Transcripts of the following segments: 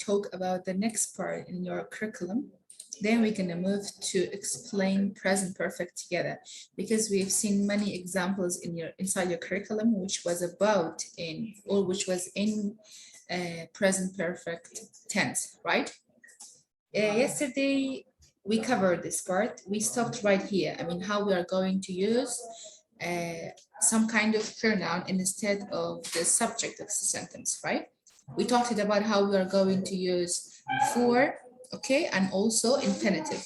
talk about the next part in your curriculum, then we're gonna move to explain present perfect together, because we've seen many examples inside your curriculum which was about in, or which was in present perfect tense, right? Yesterday we covered this part. We stopped right here. I mean, how we are going to use some kind of pronoun instead of the subject of the sentence, right? We talked about how we are going to use for, okay, and also infinitive.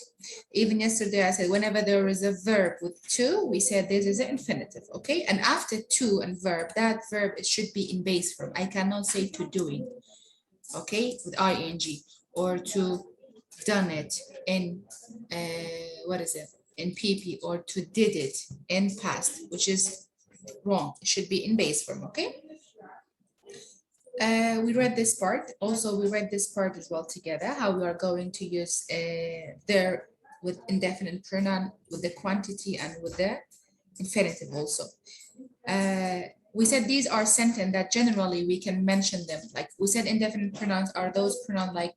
Even yesterday I said whenever there is a verb with to, we said this is an infinitive, okay? And after to and verb, that verb, it should be in base form. I cannot say to doing, okay, with ing, or to done it in what is it, in pp, or to did it in past, which is wrong. It should be in base form, okay? We read this part. Also, we read this part as well together, how we are going to use there with indefinite pronoun, with the quantity and with the infinitive also. We said these are sentences that generally we can mention them. Like we said, indefinite pronouns are those pronouns like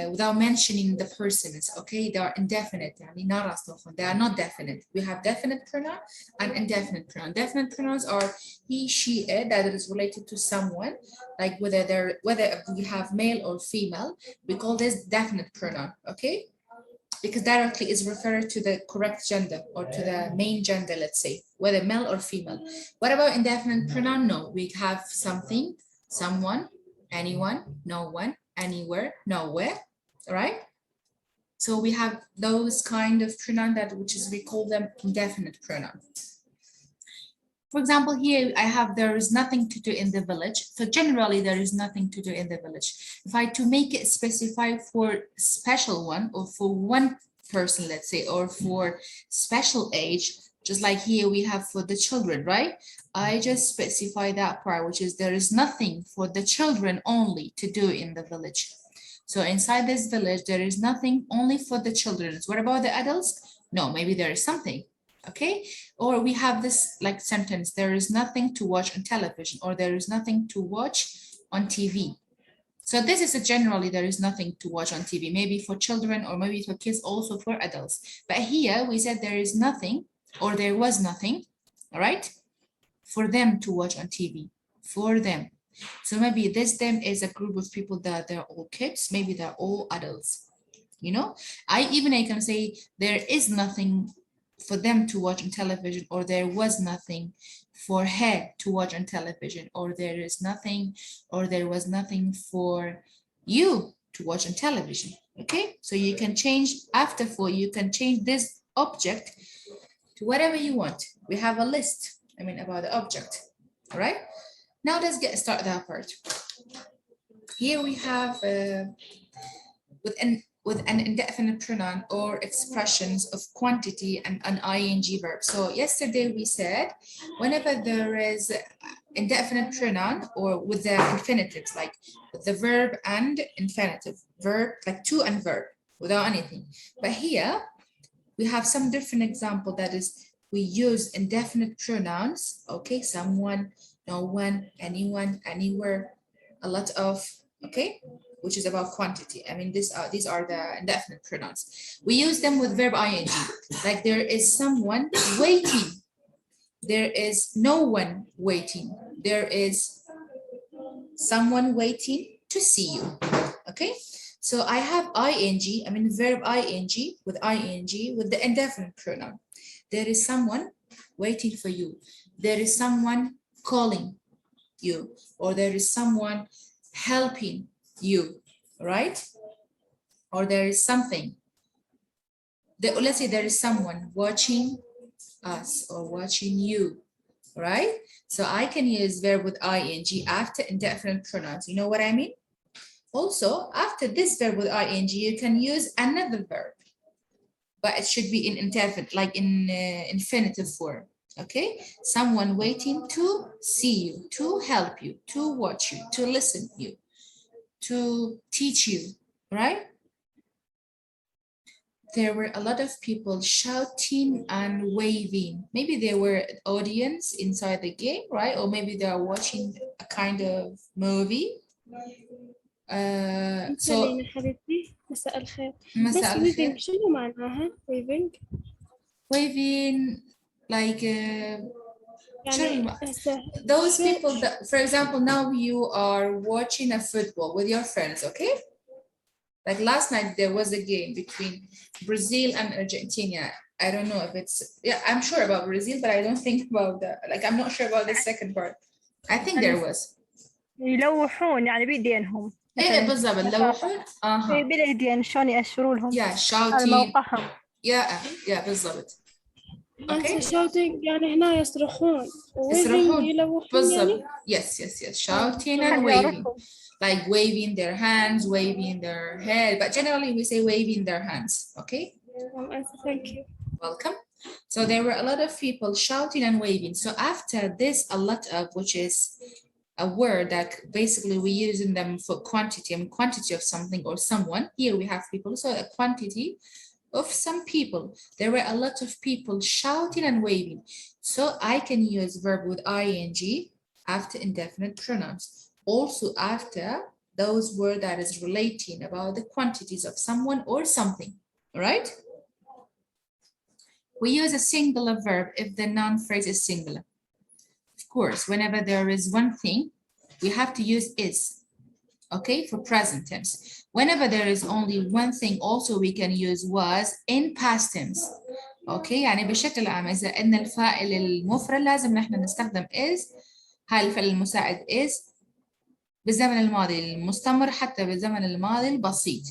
without mentioning the persons, okay? They are indefinite, they are not definite. We have definite pronoun and indefinite pronoun. Definite pronouns are he, she, it, that is related to someone, like whether we have male or female, we call this definite pronoun, okay? Because directly is referred to the correct gender or to the main gender, let's say, whether male or female. What about indefinite pronoun? No, we have something, someone, anyone, no one, anywhere, nowhere, right? So we have those kind of pronoun that we call them indefinite pronoun. For example, here I have there is nothing to do in the village. So generally there is nothing to do in the village. If I to make it specify for special one or for one person, let's say, or for special age, just like here we have for the children, right? I just specify that part, which is there is nothing for the children only to do in the village. So inside this village, there is nothing only for the children. What about the adults? No, maybe there is something. Okay, or we have this like sentence, there is nothing to watch on television, or there is nothing to watch on TV. So this is a generally there is nothing to watch on TV, maybe for children or maybe for kids, also for adults. But here we said there is nothing, or there was nothing, all right, for them to watch on TV, for them. So maybe this them is a group of people that they're all kids, maybe they're all adults, you know. I can say there is nothing for them to watch on television, or there was nothing for her to watch on television, or there is nothing, or there was nothing for you to watch on television. Okay, so you can change after for, you can change this object to whatever you want. We have a list, about the object. All right, now let's get started that part. Here we have with an indefinite pronoun or expressions of quantity and an ing verb. So yesterday we said whenever there is indefinite pronoun or with the infinitives, like with the verb and infinitive, verb like to and verb without anything. But here we have some different example, that is we use indefinite pronouns, okay, someone, no one, anyone, anywhere, a lot of, okay, which is about quantity. These are the indefinite pronouns. We use them with verb ing, like there is someone waiting, there is no one waiting, there is someone waiting to see you. Okay, so I have ing, verb ing with the indefinite pronoun. There is someone waiting for you, there is someone calling you, or there is someone helping you, right? Or there is something. Let's say there is someone watching us or watching you, right? So I can use verb with ing after indefinite pronouns. You know what I mean? Also, after this verb with ing, you can use another verb, but it should be in indefinite, like in infinitive form. Okay, someone waiting to see you, to help you, to watch you, to listen to you, to teach you, right? There were a lot of people shouting and waving. Maybe they were audience inside the game, right? Or maybe they are watching a kind of movie. So سليمة حبيبتي مساء الخير. مساء بس الخير. ويفنج شنو معناها ويفنج؟ Waving like يعني هسه those شو people that, for example, now you are watching a football with your friends, okay? Like last night there was a game between Brazil and Argentina. I don't know if it's, yeah, I'm sure about Brazil, but I don't think about the, like, I'm not sure about the second part. I think there was. يلوحون يعني بيدينهم ايه بالضبط لوحون بالايدين شلون يأشروا لهم yeah على shouting موقعهم. yeah بالضبط. هسه okay شوتينج يعني هنا يصرخون وويفنج يصرخون يلوحون بالضبط. يعني yes shouting and waving يعرفهم. like waving their hands, waving their head, but generally we say waving their hands. Okay, thank you. welcome. So there were a lot of people shouting and waving. So after this, a lot of, which is a word that basically we use in them for quantity and quantity of something or someone. Here we have people, so a quantity of some people. There were a lot of people shouting and waving. So I can use verb with ing after indefinite pronouns. Also after those words that is relating about the quantities of someone or something, all right? We use a singular verb if the noun phrase is singular. Of course, whenever there is one thing, we have to use is, okay, for present tense. Whenever there is only one thing, also we can use was in past tense. Okay, يعني بشكل عام إذا إن الفاعل المفرد لازم نحن نستخدم is. هاي الفعل المساعد is بالزمن الماضي المستمر حتى بالزمن الماضي البسيط.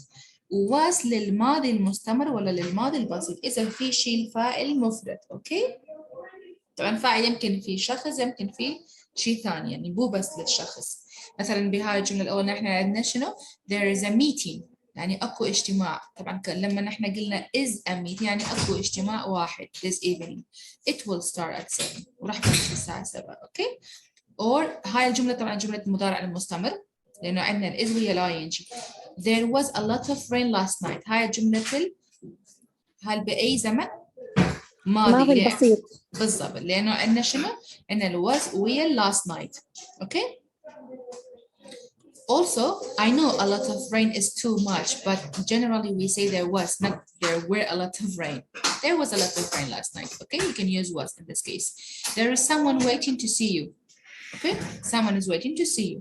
وواس للماضي المستمر ولا للماضي البسيط إذا في شيء الفاعل مفرد. أوكي؟ طبعا فاعل يمكن في شخص يمكن في شيء ثاني يعني مو بس للشخص. مثلا بهاي الجملة الأولى نحن عندنا شنو؟ There is a meeting يعني أكو اجتماع. طبعا لما نحن قلنا is a meeting يعني أكو اجتماع واحد this evening. It will start at 7 وراح يبلش الساعة 7. أوكي؟ or هاي الجملة طبعا جملة المضارع المستمر لأنه عندنا ال is وهي ing. There was a lot of rain last night. هاي الجملة هاي بأي زمن؟ ماضي بسيط. بالضبط لأنه عندنا شنو؟ عندنا ال was وهي last night. Okay? Also, I know a lot of rain is too much, but generally we say there was, not there were a lot of rain. There was a lot of rain last night. Okay, you can use was in this case. There is someone waiting to see you. Okay, someone is waiting to see you.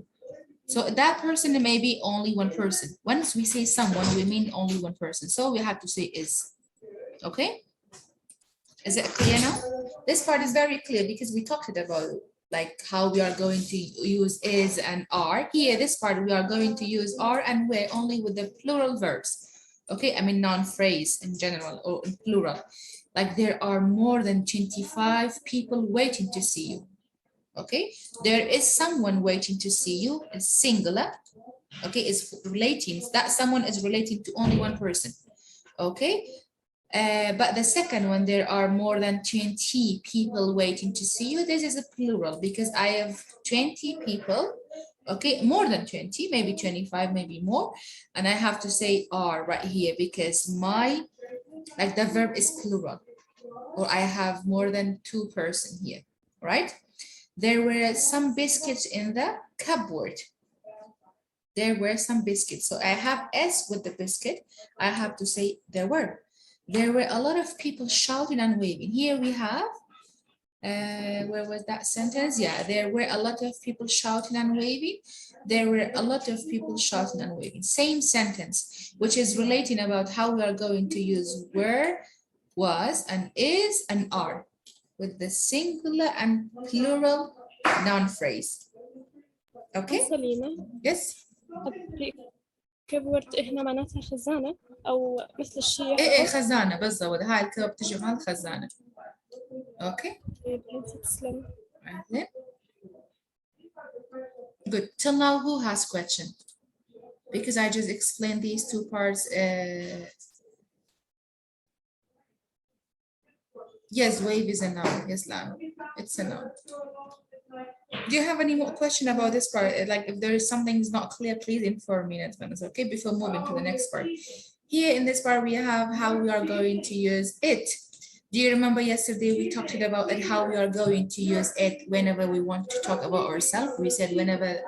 So that person may be only one person. Once we say someone, we mean only one person. So we have to say is. Okay, is it clear now? This part is very clear because we talked about like how we are going to use is and are. Here, this part we are going to use are and were only with the plural verbs. Okay, I mean non-phrase in general or in plural. Like there are more than 25 people waiting to see you. Okay, there is someone waiting to see you. It's singular. Okay, it's relating. That someone is relating to only one person. Okay, but the second one, there are more than 20 people waiting to see you. This is a plural because I have 20 people. Okay, more than 20, maybe 25, maybe more. And I have to say are right here because my, like the verb is plural. Or I have more than two person here, right? There were some biscuits in the cupboard. There were some biscuits. So I have S with the biscuit. I have to say there were. There were a lot of people shouting and waving. Here we have, where was that sentence? Yeah, there were a lot of people shouting and waving. There were a lot of people shouting and waving. Same sentence, which is relating about how we are going to use were, was, and is, and are with the singular and plural noun phrase. Okay? سليمة. Yes? كبرت هنا معناتها خزانة أو مثل الشيء. إيه خزانة بالضبط. هاي الكبة بتجي مع الخزانة. Okay? تسلم. Good. Till now, who has question? Because I just explained these two parts. Yes, wave is a noun. Yes, Lam. It's a noun. Do you have any more question about this part? Like if there is something is not clear, please inform me in advance, okay? Before moving to the next part. Here in this part, we have how we are going to use it. Do you remember yesterday we talked about it, how we are going to use it whenever we want to talk about ourselves? We said whenever,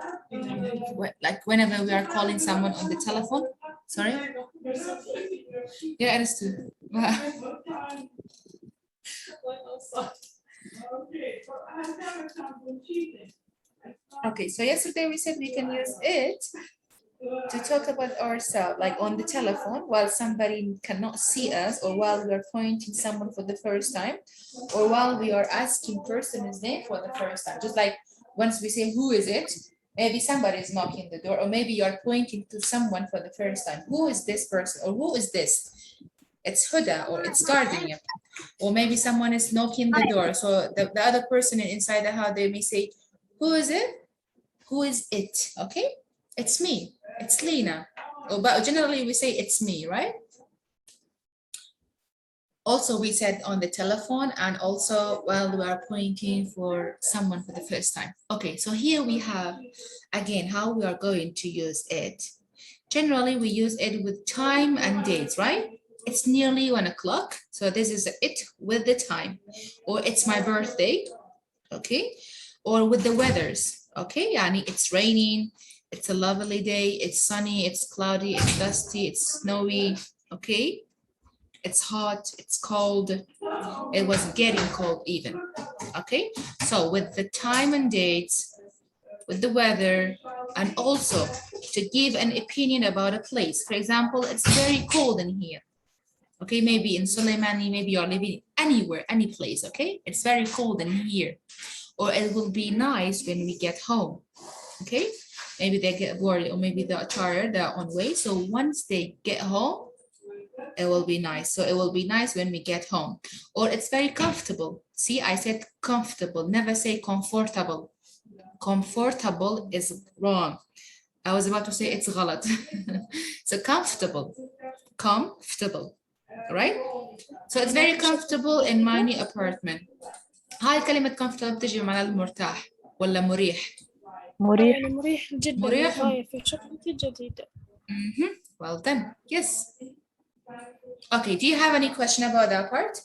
whenever we are calling someone on the telephone. Sorry? Yeah, I understood. Okay, so yesterday we said we can use it to talk about ourselves, like on the telephone, while somebody cannot see us, or while we are pointing someone for the first time, or while we are asking person's name for the first time. Just like once we say, who is it? Maybe somebody is knocking the door, or maybe you are pointing to someone for the first time. Who is this person, or who is this? It's Huda, or it's Gardenia. Or maybe someone is knocking the door. So the other person inside the house, they may say, who is it? Who is it? Okay, it's me. It's Lena. Oh, but generally we say it's me, right? Also, we said on the telephone, and also while we are pointing for someone for the first time. Okay, so here we have, again, how we are going to use it. Generally, we use it with time and dates, right? It's nearly 1 o'clock. So this is it with the time. Or it's my birthday, okay? Or with the weathers, okay? Yani it's raining, it's a lovely day, it's sunny, it's cloudy, it's dusty, it's snowy, okay? It's hot, it's cold. It was getting cold even, okay? So with the time and dates, with the weather, and also to give an opinion about a place. For example, it's very cold in here. Okay, maybe in Soleimani, maybe you're living anywhere, any place, okay? It's very cold in here. Or it will be nice when we get home, okay? Maybe they get bored, or maybe they're tired, they're on way. So once they get home, it will be nice. So it will be nice when we get home. Or it's very comfortable. See, I said comfortable, never say comfortable. Comfortable is wrong. I was about to say it's غلط. So comfortable, comfortable, right? So it's very comfortable in my new apartment. هاي كلمة comfortable بتجي بمعنى المرتاح ولا مريح؟ مريح. يعني مريح جدا مريح. للغاية في شقتي الجديدة. Well done. Yes. Okay, do you have any question about that part?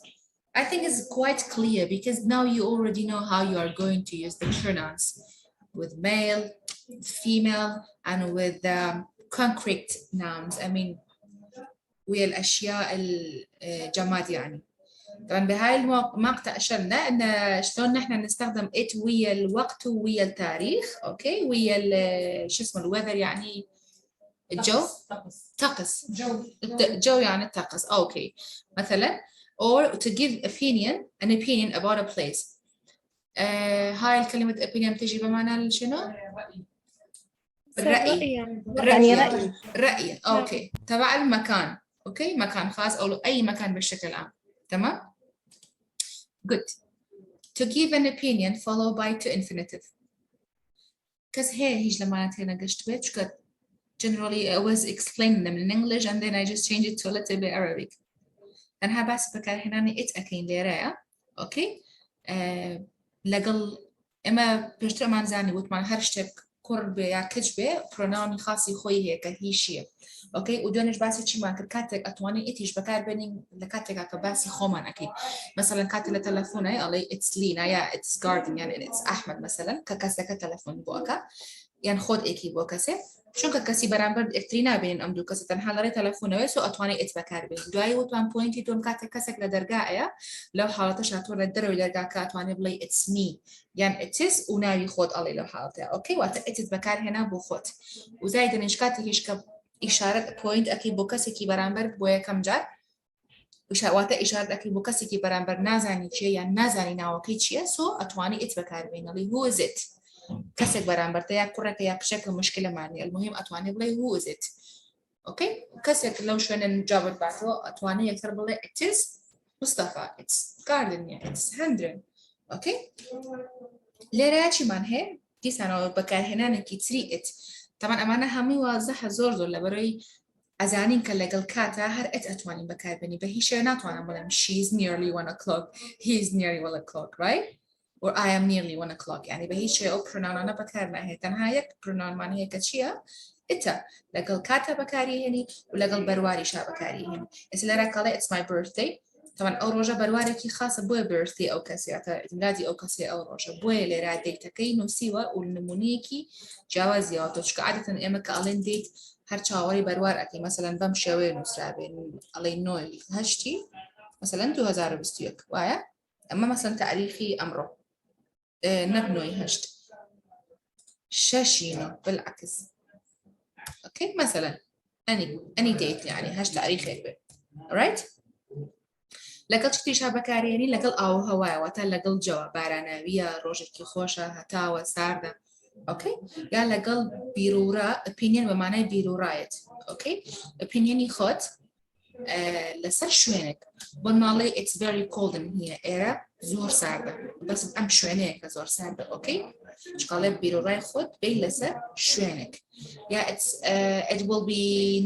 I think it's quite clear because now you already know how you are going to use the pronouns with male, female, and with concrete nouns. I mean, والأشياء الجماد يعني. طبعا بهاي المقطع أشرنا إن شلون نحن نستخدم it ويا الوقت ويا التاريخ، أوكي، ويا شو اسمه الويذر يعني الجو، طقس، جو يعني الطقس، أوكي، مثلا or to give an opinion about a place. هاي الكلمة opinion تجي بمعنى شنو؟ الرأي. رأي أوكي، تبع المكان، أوكي، مكان خاص أو أي مكان بشكل عام، تمام؟ Good. To give an opinion followed by to infinitive. Because here هيج لما أنا قشت بيت شكت generally I was explaining them in English and then I just changed it to a little bit Arabic. أنا بس بكره هنا it أكين ليرة، أوكي؟ لقل إما بيشتغل من زاني وتمان هرشتك قرب يا كجبة pronoun خاصي خوي هيك هيشية. اوكي ودونش باسي شي ما كاتك اتواني اتيش بكار بيني لكاتك كباسي خومن اكيد مثلا كاتل تلفوني علي اتس لينا يا اتس جاردن يعني اتس احمد مثلا ككاسك تلفون بوكا يعني خود اكي بوكاسه شو كاسي برامبر اكترينا بين امدو كاسه تنحلري تلفوني سو اتواني ات بكار بين دواي وتوان بوينتي تون كاتك كاسك لدرجايا لو حالتش هتور الدرو درجا كاتواني بلي اتس مي يعني اتس وناوي خود علي لو حالتها اوكي وات اتس بكار هنا بو خود وزايد نشكاتي هيش إشارة point أكيد بوكسي كي برامبر بويا كم جار وشوات إشارة أكيد بوكسي كي برامبر نازاني شيء يعني نازاني ناوكي شيء سو أتواني إتبكار بين اللي هو زت كسك برامبر تيا كرة تيا بشكل مشكلة معني المهم أتواني بلي هو زت أوكي كسك لو شو نجاوب بعده أتواني يكتر بلي it's مصطفى it's garden يعني it's Hendren أوكي ليراتي من هي كيس أنا بكار هنا نكيد سريقت طبعا أمانة همي واضحة زور لبروي أزانين كاللقل كاتا هر أتواني بكار بني بهي شيرنات وانا ملم she's nearly 1 o'clock he's nearly 1 o'clock right or I am nearly 1 o'clock يعني بهي شيء أو pronoun أنا بكار ما هي تنهايك pronoun معنى هي كتشيا إتا لقل كاتا بكاري هني ولقل برواري شا بكاري هني إسلا راكالي it's my birthday طبعا أو روجا برواركي خاصة بوي بيرثي أو كسي ميلادي أو كسي أو روجا بوي لرادي تكينو سيوا والنمونيكي جوازي أو تشك عادة إما كألين ديت هرشاوري بروار أكي مثلا بمشي وين وسرابين ألين نوي هشتي مثلا 2021 وايا أما مثلا تاريخي أمره نبنوي هشت شاشينو بالعكس أوكي مثلا any date يعني هاش تاريخي alright لەگەڵ شتی شابەکارێنی لەگەڵ ئاو هەوایەوەتە لەگەڵ جەوە باراناویە ڕۆژێکی خۆشە هەتاوە ساردە ئۆکەی یا لەگەڵ بیرورا ئۆپینیۆن بە مانای بیرورایەت ئۆکەی ئۆپینیۆنی خۆت لەسەر شوێنێک بۆ ناڵێ it's very cold هیە ئێرە زۆر ساردە بەس ئەم شوێنەیە کە زۆر ساردە ئۆکەی چقاڵێ بیرورای خۆت بێ لەسەر شوێنێک یا it will be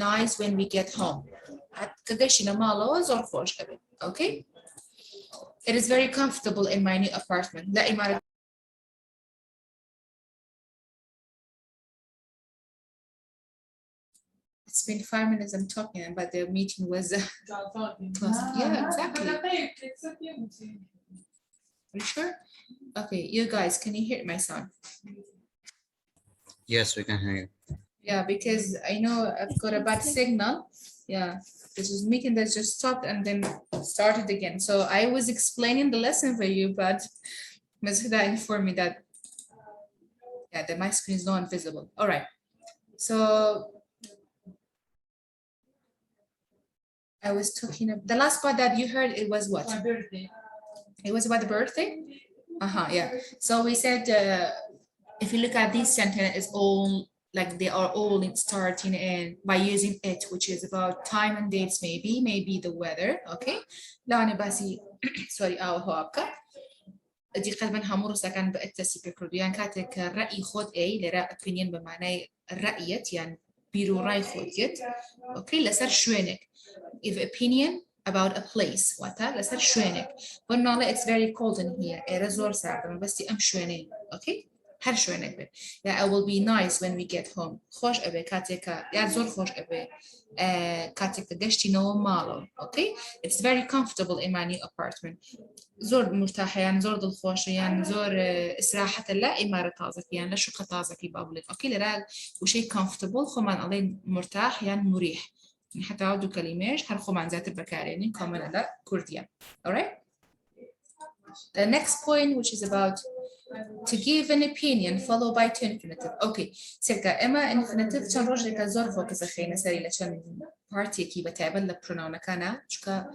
nice when we get home کە گەشتینە ماڵەوە زۆر خۆش ئەبێت okay it is very comfortable in my new apartment لا إمارة it's been 5 minutes I'm talking but the meeting was yeah exactly are you sure okay you guys can you hear my sound Yes, we can hear you. yeah because I know I've got a bad signal yeah this was meeting that just stopped and then started again. So I was explaining the lesson for you, but Ms. Huda informed me that yeah, my screen is not visible. All right. So I was talking about the last part that you heard. It was what? My birthday. It was about the birthday. Yeah. So we said if you look at this sentence, it's all like they are all starting in by using it, which is about time and dates, maybe the weather. Okay. لا أنا باسي sorry أو هوابك. دي قلبا همور سكان بأتسي بكردو يعني كاتك رأي خود أي لرأي opinion بمعنى رأيت يعني بيرو رأي خوديت. Okay. لسر شوينك. If opinion about a place وقتها لسر شوينك. قلنا it's very cold in here. إيه زور ساعة بس أم شوينين. Okay. هر شوينك بي. Yeah, I will be nice when we get home. خوش أبي كاتيكا يا زور خوش أبي كاتيكا دشتي نو مالو. Okay, it's very comfortable in my new apartment. زور مرتاحة يعني زور ضل خوش يعني زور استراحة لا إمارة طازة يعني لا شقة طازة في بابلين. Okay, لراج وشيء comfortable خمان عليه مرتاح يعني مريح. يعني حتى عودوا كلمات هالخمان ذات البكارين كمان لا كرديا. Alright. The next point, which is about to give an opinion followed by to infinitive. Okay. سيركا إما infinitive كان رجل كزور فوكس خينا سري لكن party كي بتعبل لبرونونا كنا شكا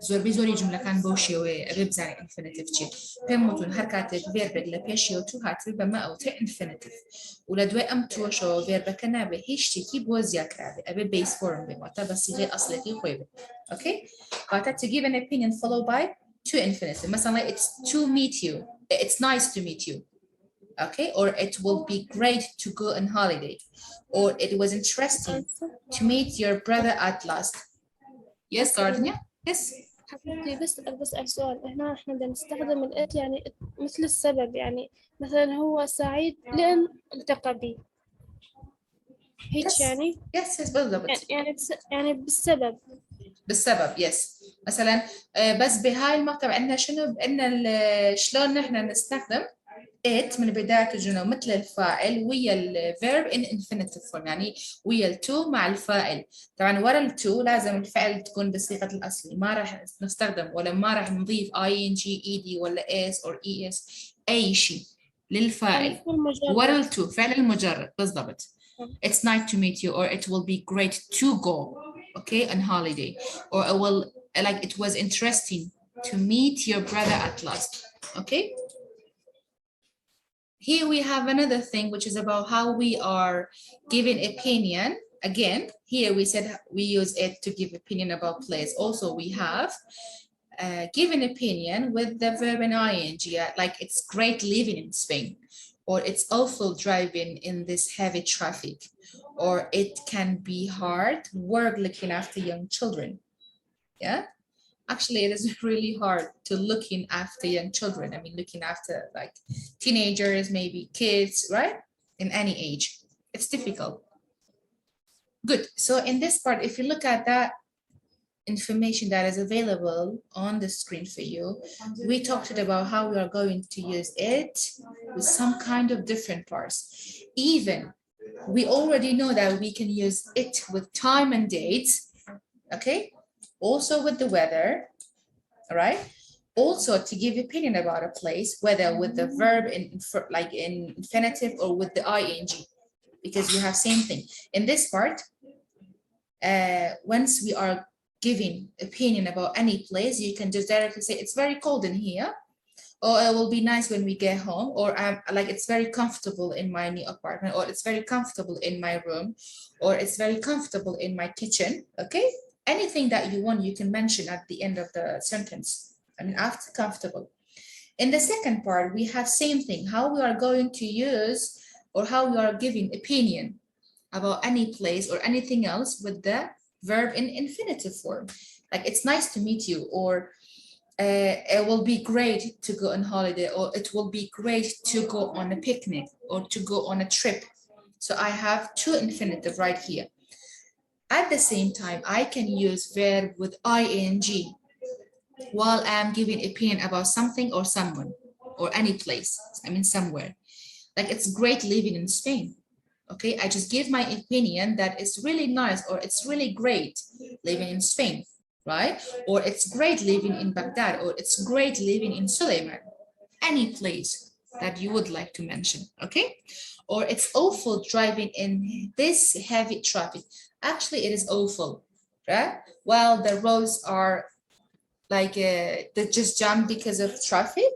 زور بزوري جملة كان بوشي وبيبزعني infinitive شيء. بموتون حركات verb لبيشيو تو هاتل بما أو ت infinitive. ولدوي أم توشو verb كنا بهيش تكي بوزيا كرابي أبي base form بموتا بس غير أصله كي خويبه. Okay. قاعدة to give an opinion followed by to infinitive. مثلا it's to meet you. It's nice to meet you, okay? Or it will be great to go on holiday. Or it was interesting to meet your brother at last. Yes, Gardenia? Yes. حبيبتي بس أسأل سؤال هنا إحنا بدنا نستخدم الإت يعني مثل السبب يعني مثلا هو سعيد لأن التقى بي هيك Yes. يعني Yes, بالضبط. يعني بالسبب yes. مثلا بس بهاي المقطع عندنا شنو عندنا شلون نحن نستخدم it من بداية الجملة مثل الفاعل ويا الverb in infinitive form يعني ويا التو مع الفاعل. طبعا ورا التو لازم الفعل تكون بصيغة الأصلي ما راح نستخدم ولا ما راح نضيف ing ed ولا s or es أي شيء للفاعل ورا التو فعل المجرد بالضبط. It's nice to meet you or it will be great to go okay on holiday or it was interesting to meet your brother at last. Okay. Here we have another thing which is about how we are giving opinion. Again, here we said we use it to give opinion about place. Also, we have given opinion with the verb in ing, like it's great living in Spain, or it's awful driving in this heavy traffic, or it can be hard work looking after young children. Yeah. Actually, it is really hard to looking after young children. I mean, looking after like teenagers, maybe kids, right? In any age, it's difficult. Good. So in this part, if you look at that, information that is available on the screen for you, we talked about how we are going to use it with some kind of different parts. Even we already know that we can use it with time and date, okay? Also with the weather, all right? Also to give opinion about a place, whether with the verb like in infinitive or with the ing, because you have same thing. In this part, once we are giving opinion about any place, you can just directly say it's very cold in here, or it will be nice when we get home, or like it's very comfortable in my new apartment, or it's very comfortable in my room, or it's very comfortable in my kitchen, okay? Anything that you want, you can mention at the end of the sentence. I mean, after comfortable. In the second part, we have same thing, how we are going to use or how we are giving opinion about any place or anything else with the verb in infinitive form. Like it's nice to meet you, or it will be great to go on holiday, or it will be great to go on a picnic or to go on a trip. So I have two infinitive right here. At the same time, I can use verb with ing while I'm giving opinion about something or someone or any place, I mean somewhere. Like it's great living in Spain. Okay, I just give my opinion that it's really nice, or it's really great living in Spain, right? Or it's great living in Baghdad, or it's great living in Suleiman. Any place that you would like to mention, okay? Or it's awful driving in this heavy traffic. Actually, it is awful, right? Well, the roads are like they just jam because of traffic.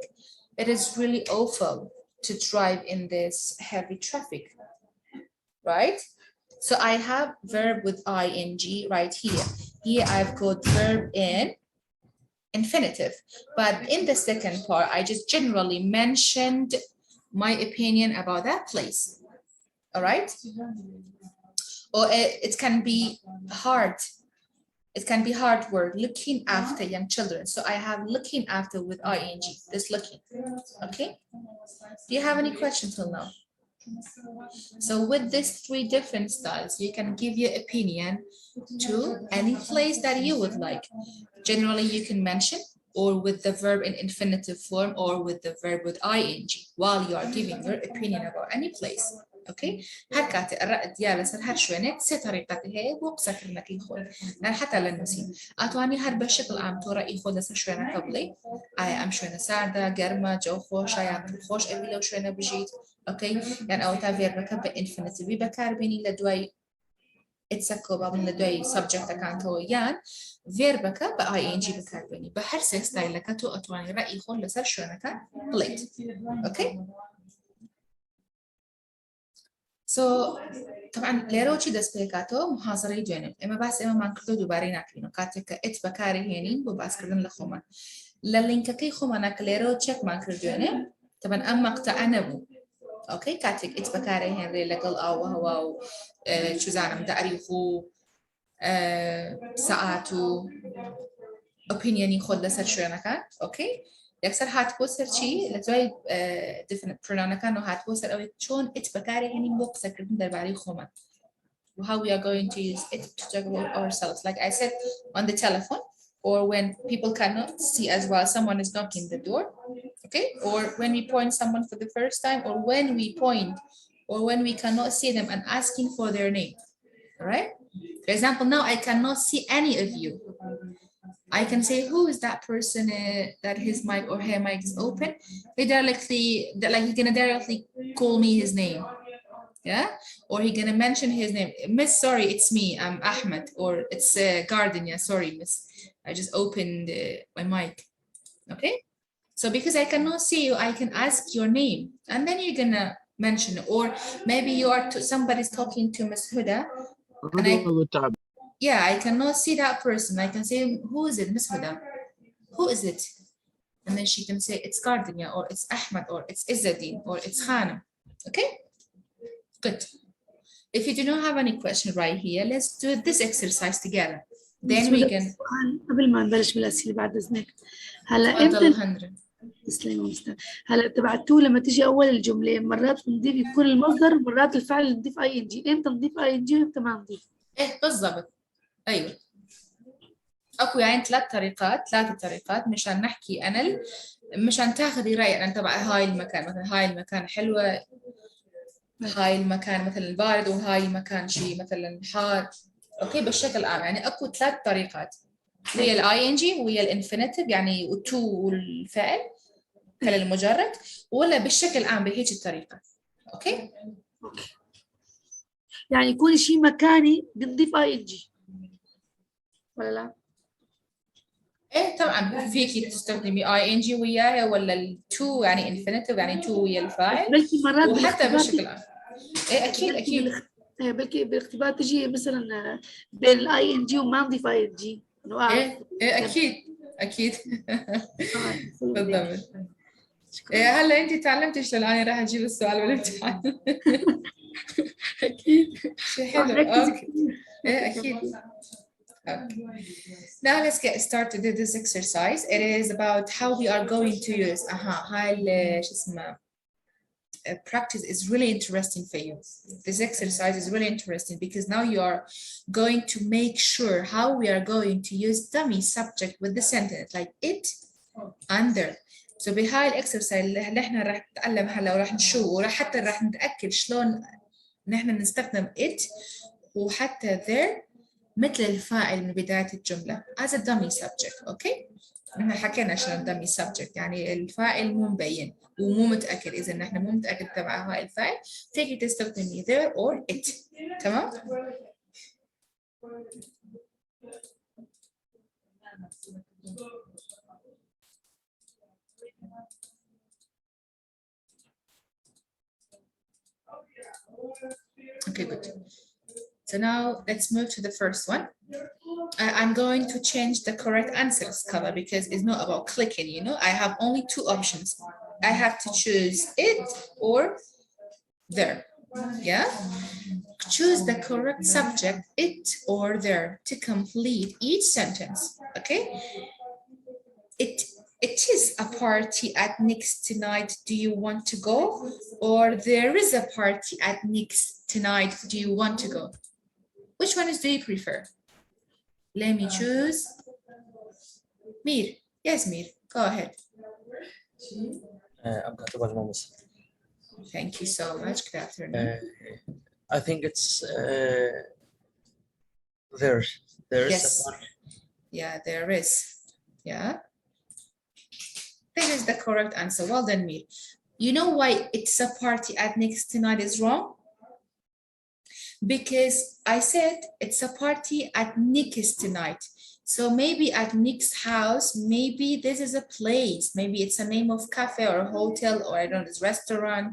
It is really awful to drive in this heavy traffic, right? So I have verb with ing right here. Here I've got verb in infinitive, but in the second part, I just generally mentioned my opinion about that place, all right? Or it can be hard. It can be hard work, looking after young children. So I have looking after with ing, this looking, okay? Do you have any questions till now? So with these three different styles, you can give your opinion to any place that you would like. Generally, you can mention, or with the verb in infinitive form, or with the verb with ing, while you are giving your opinion about any place. اوكي هكا الرأي ديالها سر شوينك سي طريقتي هي وقصك انك يخول لان حتى للنسين اتواني هر بشكل عام تو رأي يخول سر شوينه قبلي اي ام شوينه ساردة قرمة جو خوش ايام خوش ابي لو شوينه بجيت اوكي يعني او تافير بكب انفينيتيف بكار بيني لدواي اتسكو بابن لدواي سبجكت كان تويان فيربك باي ان جي بكار بيني بحر ستايل لك تو اتواني رأي يخول سر شوينه قليت اوكي. So طبعا ليروتشي دسبيكاتو محاضرة جانب إما بس إما مانكتو دوباري ناكلينو كاتك إت بكاري هينين وباس كردن لخوما للينكا كي خوما ناك ليروتشيك مانكر جانب طبعا أما قطعنا بو أوكي كاتك إت بكاري هنري لقل أو وهو شو زانم داريخو ساعاتو opinion يخد لسر شو نكان أوكي يكسر هاتبوسر شيء لتوي different pronoun كانوا هاتبوسر أو شون إتبكاري هني بوكسر كردن درباري خوما how we are going to use it to talk about ourselves, like I said, on the telephone, or when people cannot see as well, someone is knocking the door, okay, or when we point someone for the first time, or when we point, or when we cannot see them and asking for their name, all right? For example, now I cannot see any of you. I can say, who is that person that his mic or her mic is open? They directly, like he's gonna directly call me his name, yeah? Or he's gonna mention his name. Miss, sorry, it's me, I'm Ahmed, or it's Gardenia, sorry, miss. I just opened my mic, okay? So because I cannot see you, I can ask your name, and then you're gonna mention, or maybe you are, somebody's talking to Miss Huda, and yeah, I cannot see that person. I can say, who is it, Miss Huda? Who is it? And then she can say, it's Gardenia, or it's Ahmed, or it's Izzadin, or it's Khanam. Okay? Good. If you do not have any question right here, let's do this exercise together. Then we can. قبل ما نبلش بالأسئلة بعد إذنك. هلا إمتى؟ تسلمي مستر. هلا تبعتوه لما تيجي أول الجملة مرات نضيف يكون المصدر مرات الفعل نضيف ING. إمتى نضيف ING وإمتى ما نضيف؟ إيه بالضبط. أيوة. اكو يعني ثلاث طريقات مشان نحكي انا مشان تاخذي رايي انا تبع هاي المكان، مثلا هاي المكان حلوه، هاي المكان مثلا بارد، وهاي المكان شيء مثلا حار. اوكي بالشكل عام يعني اكو ثلاث طريقات، هي الاي ان جي وهي الانفينيتيف يعني والتو والفعل فعل المجرد، ولا بالشكل عام بهيك الطريقه. اوكي يعني يكون شيء مكاني بنضيف اي ان جي ولا لا؟ ايه طبعا فيكي تستخدمي اي ان جي وياها، ولا التو يعني انفينيتيف يعني تو ويا الفاعل، بلكي مرات وحتى بالاختبار بالشكل عام. ايه اكيد اكيد بلكي بالاختبار تجي مثلا بين الاي ان جي وما نضيف اي ان جي. ايه اكيد اكيد بالضبط. إيه هلا انت تعلمتي شلون انا راح اجيب السؤال بالامتحان. اكيد شيء حلو. اوكي ايه اكيد. Okay. Now let's get started with this exercise. It is about how we are going to use هاي شو اسمه practice is really interesting for you. This exercise is really interesting because now you are going to make sure how we are going to use dummy subject with the sentence like it and there. So بهاي الاكسرسايز اللي احنا راح نتعلم هلا وراح نشوف وراح حتى راح نتاكد شلون نحن نستخدم it وحتى there مثل الفاعل من بداية الجملة as a dummy subject. اوكي احنا حكينا شلون dummy subject يعني الفاعل مو مبين ومو متأكد، إذا نحن مو متأكد تبع هاي الفاعل تيجي تستخدمي there or it. تمام؟ Okay, good. So now let's move to the first one. I'm going to change the correct answers color because it's not about clicking, you know. I have only two options. I have to choose it or there. Yeah. Choose the correct subject, it or there, to complete each sentence. Okay. It is a party at Nick's tonight. Do you want to go? Or there is a party at Nick's tonight. Do you want to go? Which one do you prefer? Let me choose. Mir. Yes, Mir. Go ahead. I'm going to Thank you so much. Good afternoon. I think it's there. There is Yes. Yeah, there is. Yeah. This is the correct answer. Well done, Mir. You know why it's a party at Nick's tonight is wrong? Because I said it's a party at Nick's tonight. So maybe at Nick's house, maybe this is a place. Maybe it's a name of cafe or a hotel or I don't know, this restaurant,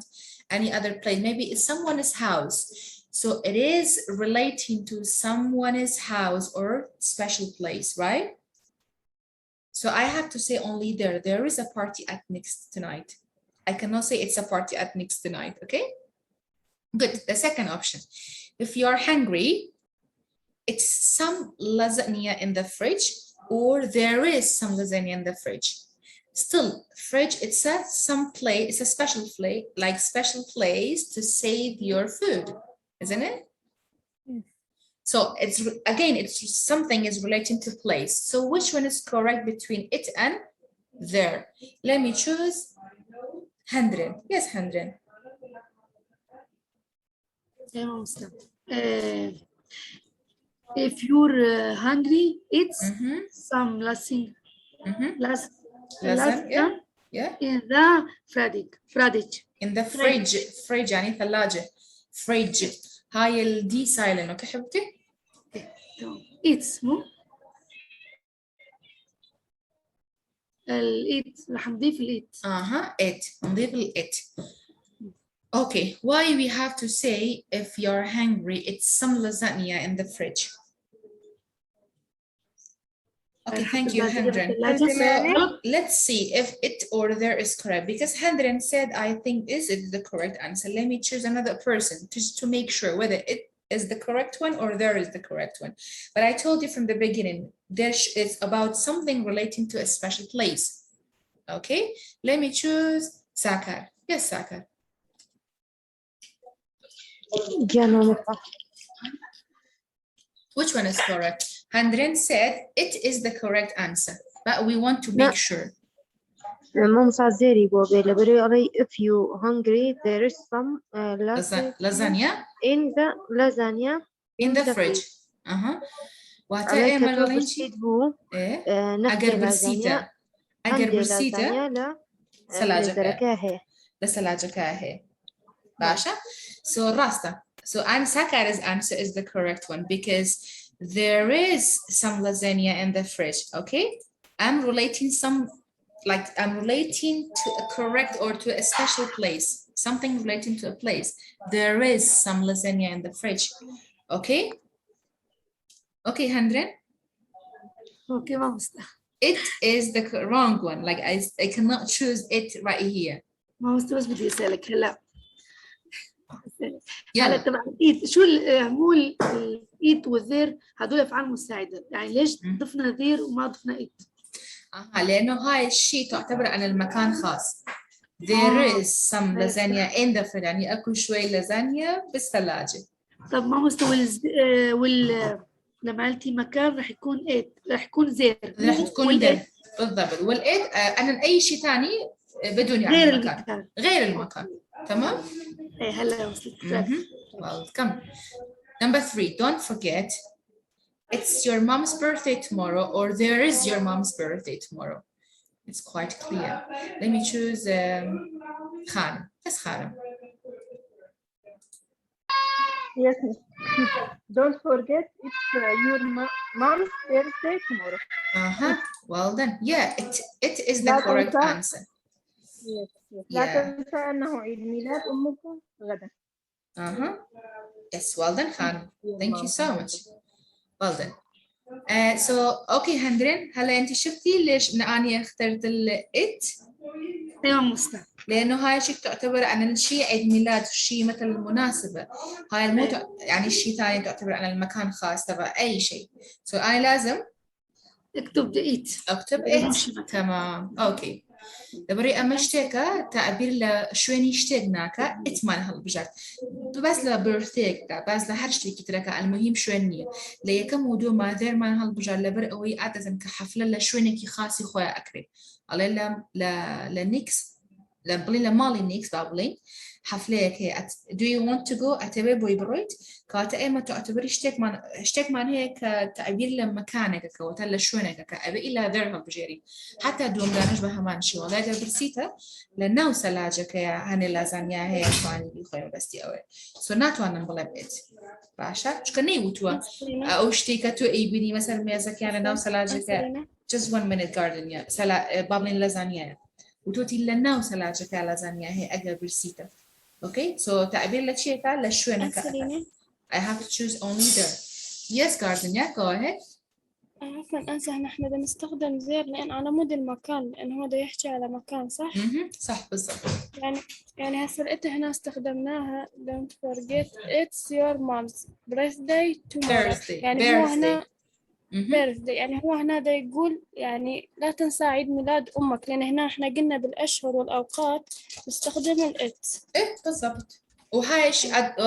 any other place. Maybe it's someone's house. So it is relating to someone's house or special place, right? So I have to say only there. There is a party at Nick's tonight. I cannot say it's a party at Nick's tonight, okay? Good, the second option. If you are hungry, it's some lasagna in the fridge or there is some lasagna in the fridge. Still, fridge, it's a special place, like special place to save your food, isn't it? So it's again, it's something is relating to place. So which one is correct between it and there? Let me choose 100. Yes, 100. If you're hungry, it's some lasagna. Lasagna. Yeah. In the fridge. In the fridge يعني ثلاجة. fridge. هاي الدي سايلنت. اوكي حبيبتي؟ It's مو؟ الإيت رح نضيف الإيت. it. نضيف الإت. Okay, why we have to say if you're hungry, it's some lasagna in the fridge. Okay, thank you, Hendren. So let's see if it or there is correct because Hendren said, I think is it the correct answer. Let me choose another person to make sure whether it is the correct one or there is the correct one. But I told you from the beginning, it's about something relating to a special place. Okay, let me choose Sakar. Yes, Sakar. Which one is correct? Handren said it is the correct answer, but we want to make sure. ماما صار available. If you hungry, there is some lasagna in the fridge. وقتها عليك ايه مرة تبرسيد هو ايه نحكي اگر برسيتا اگر برسيتا سلاجكا لسلاجكا Basha. So Rasta. So Sakara's answer is the correct one because there is some lasagna in the fridge. Okay. I'm relating to a correct or to a special place. Something relating to a place. There is some lasagna in the fridge. Okay. Okay, Handren. اوكي ما مستحيل. It is the wrong one. Like I cannot choose it right here. ما مستحيل، بس بدي اسالك هلا. هلا يلا. تبع ايت شو مو الايت والذير هدول افعال مساعده، يعني ليش ضفنا ذير وما ضفنا ايت؟ لانه هاي الشيء تعتبر عن المكان خاص. There is some lasagna in the fridge، يعني اكو شوي لازانيا بالثلاجة. طب ما مستوى لما قلتي مكان رح يكون ايت، رح يكون زير. رح تكون ذير بالضبط. والايت انا اي شيء ثاني بدون يعني غير المكان. غير المكان. تمام؟ ايه هلا وصلت. Welcome. Number 3, don't forget it's your mom's birthday tomorrow or there is your mom's birthday tomorrow. It's quite clear. Let me choose Khanum. Yes, Khanum. Yes. Don't forget it's your mom's birthday tomorrow. Well done. Yeah, it is the correct answer. Yes. لا تنسى أنه عيد ميلاد أمكم غدا. Yes, well done, Khanum. Thank you so much. Well done. So okay, Handren, هلا أنت شفتي ليش إن أنا اخترت it؟ ايوه مستحيل. لأنه هاي شيء تعتبر عن الشيء عيد ميلاد، شيء مثل المناسبة. هاي مو يعني الشيء ثاني تعتبر عن المكان خاص تبع أي شيء. So أنا لازم اكتب أكتب it. تمام. أوكي. دبري أمشتكا تعبير لشوين يشتغناكا إت ما نهال بجات بس لا birthday بس لا حرشتي كتركا المهم شوينية ليكم ودو ما ذير ما نهال بجات لبر أوي عادة كحفلة لشوينكي خاصي خويا أكري على لا نيكس لبلي لمالي نيكس بابلي حفلة هيك do you want to go أتبي بوي برويت كاتا إما تعتبر اشتك مان هيك تعبير لمكانك كوتلا شوينك كأبي إلى ذرها بجري حتى دوم لا نشبه همان شيء ولا ده برسيته لأنه سلاجك يا هني لازانيا هي فاني بيخوي بستي أوي سوناتو أنا نبلب إت باشا شو كني وتوا أو شتيكة تو أي بني مثلا ميزك يعني ناو سلاجك just 1 minute garden يا سلا بابلين لازانيا وتوتي لأنه سلاجك لازانيا هي أجل برسيته okay so تعبير لشيء تعال لشوينك I have to choose only the yes garden yeah go ahead عفوا أنسى نحن بدنا نستخدم زير لأن على مود المكان لأن هو بده يحكي على مكان صح؟ صح بالضبط يعني هسه الإت هنا استخدمناها don't forget it's your mom's birthday tomorrow يعني هو هنا birthday يعني هو هنا ده يقول يعني لا تنسى عيد ميلاد أمك لأن هنا إحنا قلنا بالأشهر والأوقات نستخدم الإت إيه بالضبط وهاي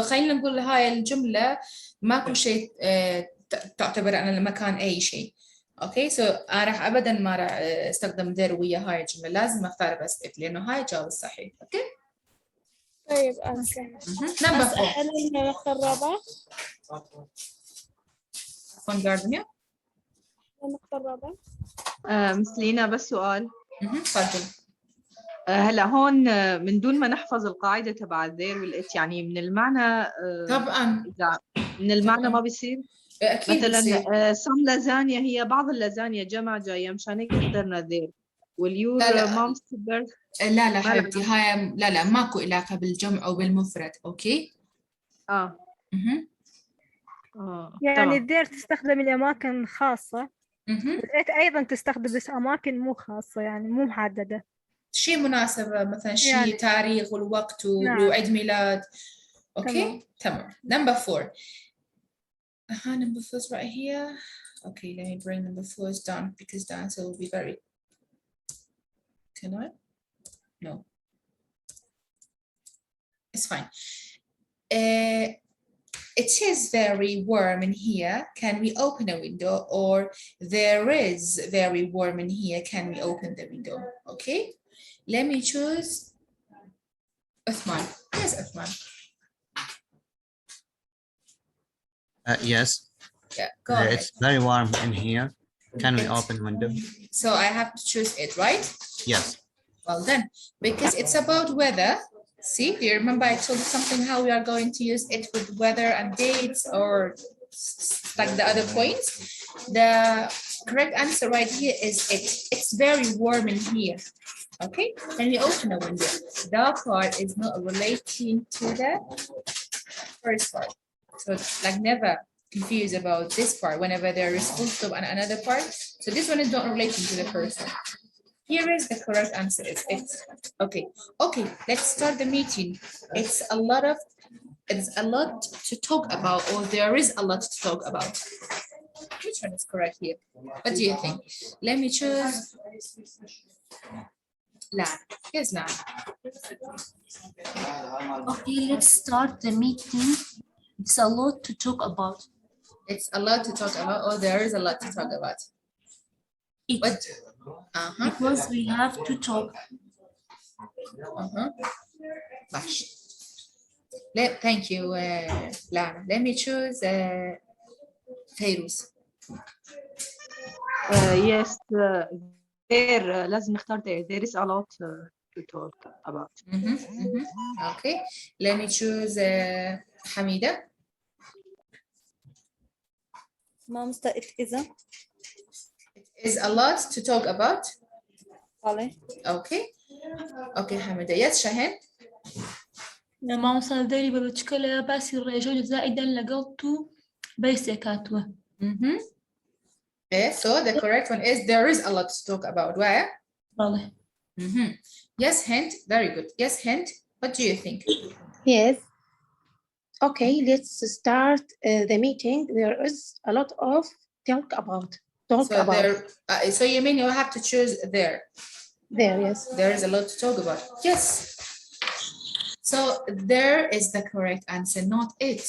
خلينا نقول هاي الجملة ماكو شيء تعتبر عن المكان أي شيء أوكي سو أنا راح أبدا ما راح استخدم ذير ويا هاي الجملة لازم أختار بس إت لأنه هاي الجواب الصحيح أوكي طيب أنسى نمبر 4 حل النقطة الرابعة فون جاردنيا النقطة الرابعة مسلينا بس سؤال تفضل هلا هون من دون ما نحفظ القاعدة تبع الذير والإت يعني من المعنى طبعا من المعنى ما بيصير أكيد مثلا سم لازانيا هي بعض اللازانيا جمع جاية مشان هيك اخترنا ذير واليور مامز بيرث لا حبيبتي هاي لا ماكو علاقة بالجمع أو بالمفرد أوكي يعني الدير تستخدم لأماكن خاصة والإت أيضا تستخدم بس أماكن مو خاصة يعني مو محددة شيء مناسبة مثلا شيء يعني تاريخ والوقت وعيد ميلاد اوكي تمام number 4 number 4 is right here okay let me bring number 4 down because the answer will be very can I no it's fine it is very warm in here. Can we open a window? Or there is very warm in here. Can we open the window? Okay. Let me choose Uthman. Yes, Uthman. Yes. Yeah, go ahead. It's very warm in here. Can we open window? So I have to choose it, right? Yes. Well done. Because it's about weather. See, do you remember I told you something how we are going to use it with weather and dates or like the other points? The correct answer right here is it. It's very warm in here. Okay, and we open a window. The part is not relating to the first part. So like never confused about this part whenever there is full stop and another part. So this one is not relating to the first one. Here is the correct answer is it. Okay, okay, let's start the meeting. It's a lot to talk about, or there is a lot to talk about. Which one is correct here? What do you think? Let me choose. Lan. Yes, Lan. Okay, let's start the meeting. It's a lot to talk about. It's a lot to talk about, or there is a lot to talk about. What? Because we have to talk. Thank you, Lara. Let me choose Fairuz. Yes, there لازم نختار there is a lot to talk about. Okay, let me choose Hamida. Mom's it isn't. It is a lot to talk about. Okay. Okay, Hamida. Yes, Shahin. لما وصل داري ببتشكلها بس الرجال زائدا لقلتو بيسكاتوا. Yeah, so the correct one is there is a lot to talk about. Where? Yes, Hint. Very good. Yes, Hint. What do you think? Yes. Okay, let's start the meeting. There is a lot of talk about. So you mean you have to choose there? There, yes. There is a lot to talk about. Yes. So there is the correct answer, not it.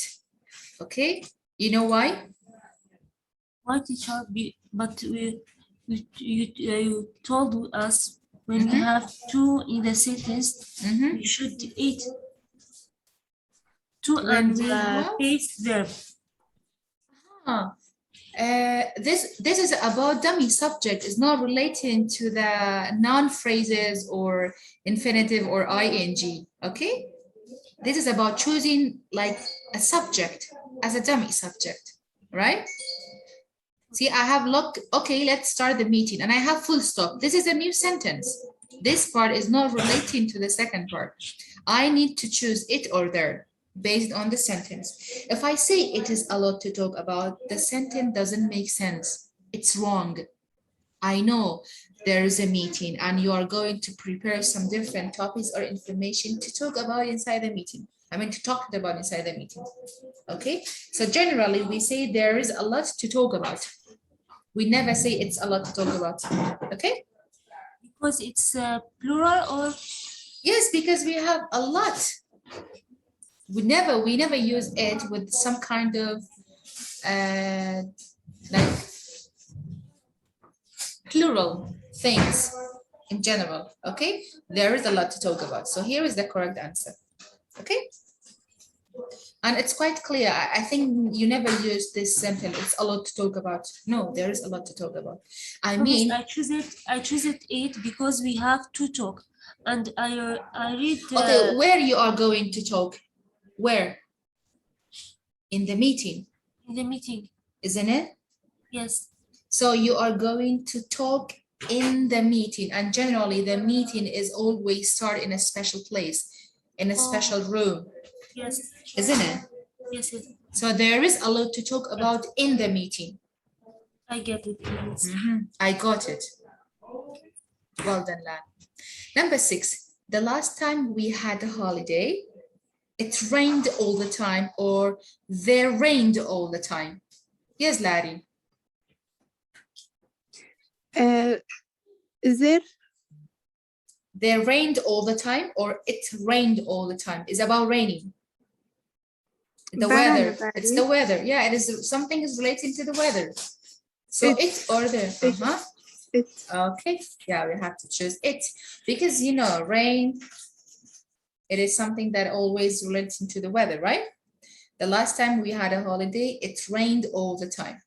Okay. You know why? Why, teacher? But you told us when we have two in the sentence, we should eat. Two and base verb. This is about dummy subject. It's not relating to the noun phrases or infinitive or ing. Okay. This is about choosing like a subject as a dummy subject, right? See, I have look. Okay, let's start the meeting, and I have full stop. This is a new sentence. This part is not relating to the second part. I need to choose it or there based on the sentence. If I say it is a lot to talk about, the sentence doesn't make sense. It's wrong. I know there is a meeting and you are going to prepare some different topics or information to talk about inside the meeting. I mean, to talk about inside the meeting. Okay, so generally we say there is a lot to talk about. We never say it's a lot to talk about. Okay, because it's plural, or yes, because we have a lot. We never use it with some kind of like plural things in general. Okay, there is a lot to talk about. So here is the correct answer. Okay, and it's quite clear. I think you never use this sentence. It's a lot to talk about. No, there is a lot to talk about. I mean, I choose it because we have to talk, and I read. Okay, where you are going to talk? Where? In the meeting. In the meeting. Isn't it? Yes. So you are going to talk in the meeting, and generally the meeting is always start in a special place, in a special room. Yes. Isn't it? Yes, yes. So there is a lot to talk about in the meeting. I get it. Yes. I got it. Well done, Lan. Number 6, the last time we had a holiday, it rained all the time, or there rained all the time. Yes, Larry. Is there rained all the time, or it rained all the time? It's about raining. The weather. It's the weather. Yeah, it is something is relating to the weather. So it or the It. Okay. Yeah, we have to choose it because you know rain. It is something that always relates into the weather, right? The last time we had a holiday, it rained all the time,